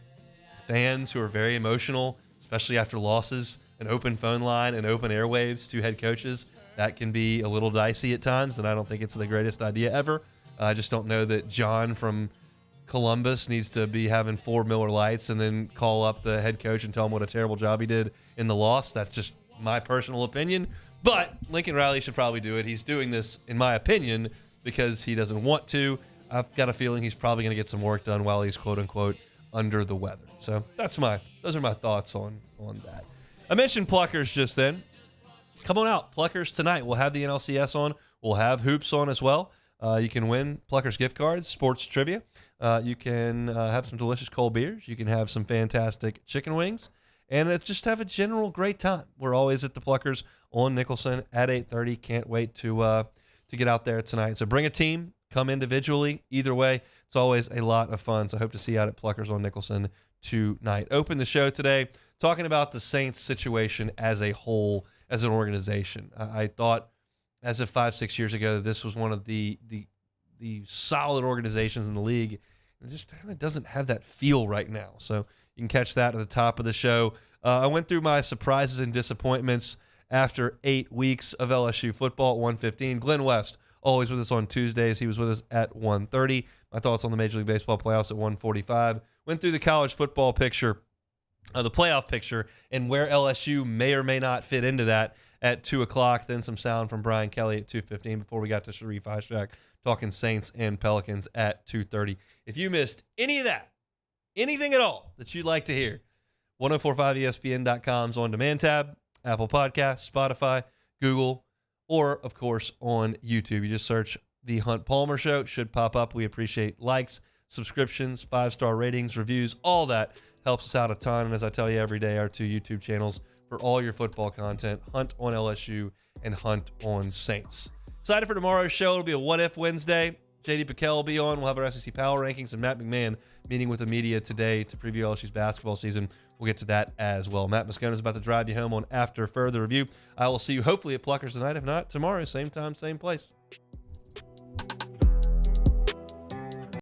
fans who are very emotional, especially after losses, an open phone line and open airwaves to head coaches. That can be a little dicey at times, and I don't think it's the greatest idea ever. I just don't know that John from Columbus needs to be having 4 Miller Lights and then call up the head coach and tell him what a terrible job he did in the loss. That's just my personal opinion. But Lincoln Riley should probably do it. He's doing this, in my opinion, because he doesn't want to. I've got a feeling he's probably going to get some work done while he's quote-unquote under the weather. So those are my thoughts on that. I mentioned Pluckers just then. Come on out. Pluckers tonight. We'll have the NLCS on. We'll have hoops on as well. You can win Pluckers gift cards, sports trivia. You can have some delicious cold beers. You can have some fantastic chicken wings. and just have a general great time. We're always at the Pluckers on Nicholson at 8:30. Can't wait to get out there tonight. So bring a team, come individually. Either way, it's always a lot of fun. So I hope to see you out at Pluckers on Nicholson tonight. Open the show today talking about the Saints situation as a whole, as an organization. I thought as of 5-6 years ago, this was one of the solid organizations in the league. It just kind of doesn't have that feel right now. So you can catch that at the top of the show. I went through my surprises and disappointments after 8 weeks of LSU football at 1:15. Glenn West, always with us on Tuesdays. He was with us at 1:30. My thoughts on the Major League Baseball playoffs at 1:45. Went through the college football picture, the playoff picture, and where LSU may or may not fit into that at 2 o'clock. Then some sound from Brian Kelly at 2:15 before we got to Sharie Aack talking Saints and Pelicans at 2:30. If you missed any of that, anything at all that you'd like to hear, 1045ESPN.com's on-demand tab, Apple Podcasts, Spotify, Google, or, of course, on YouTube. You just search The Hunt Palmer Show. It should pop up. We appreciate likes, subscriptions, 5-star ratings, reviews, all that helps us out a ton. And as I tell you every day, our 2 YouTube channels for all your football content, Hunt on LSU and Hunt on Saints. Excited for tomorrow's show. It'll be a What If Wednesday. JD Piquel will be on. We'll have our SEC Power Rankings, and Matt McMahon meeting with the media today to preview LSU's basketball season. We'll get to that as well. Matt Moscona is about to drive you home on After Further Review. I will see you hopefully at Pluckers tonight. If not, tomorrow, same time, same place.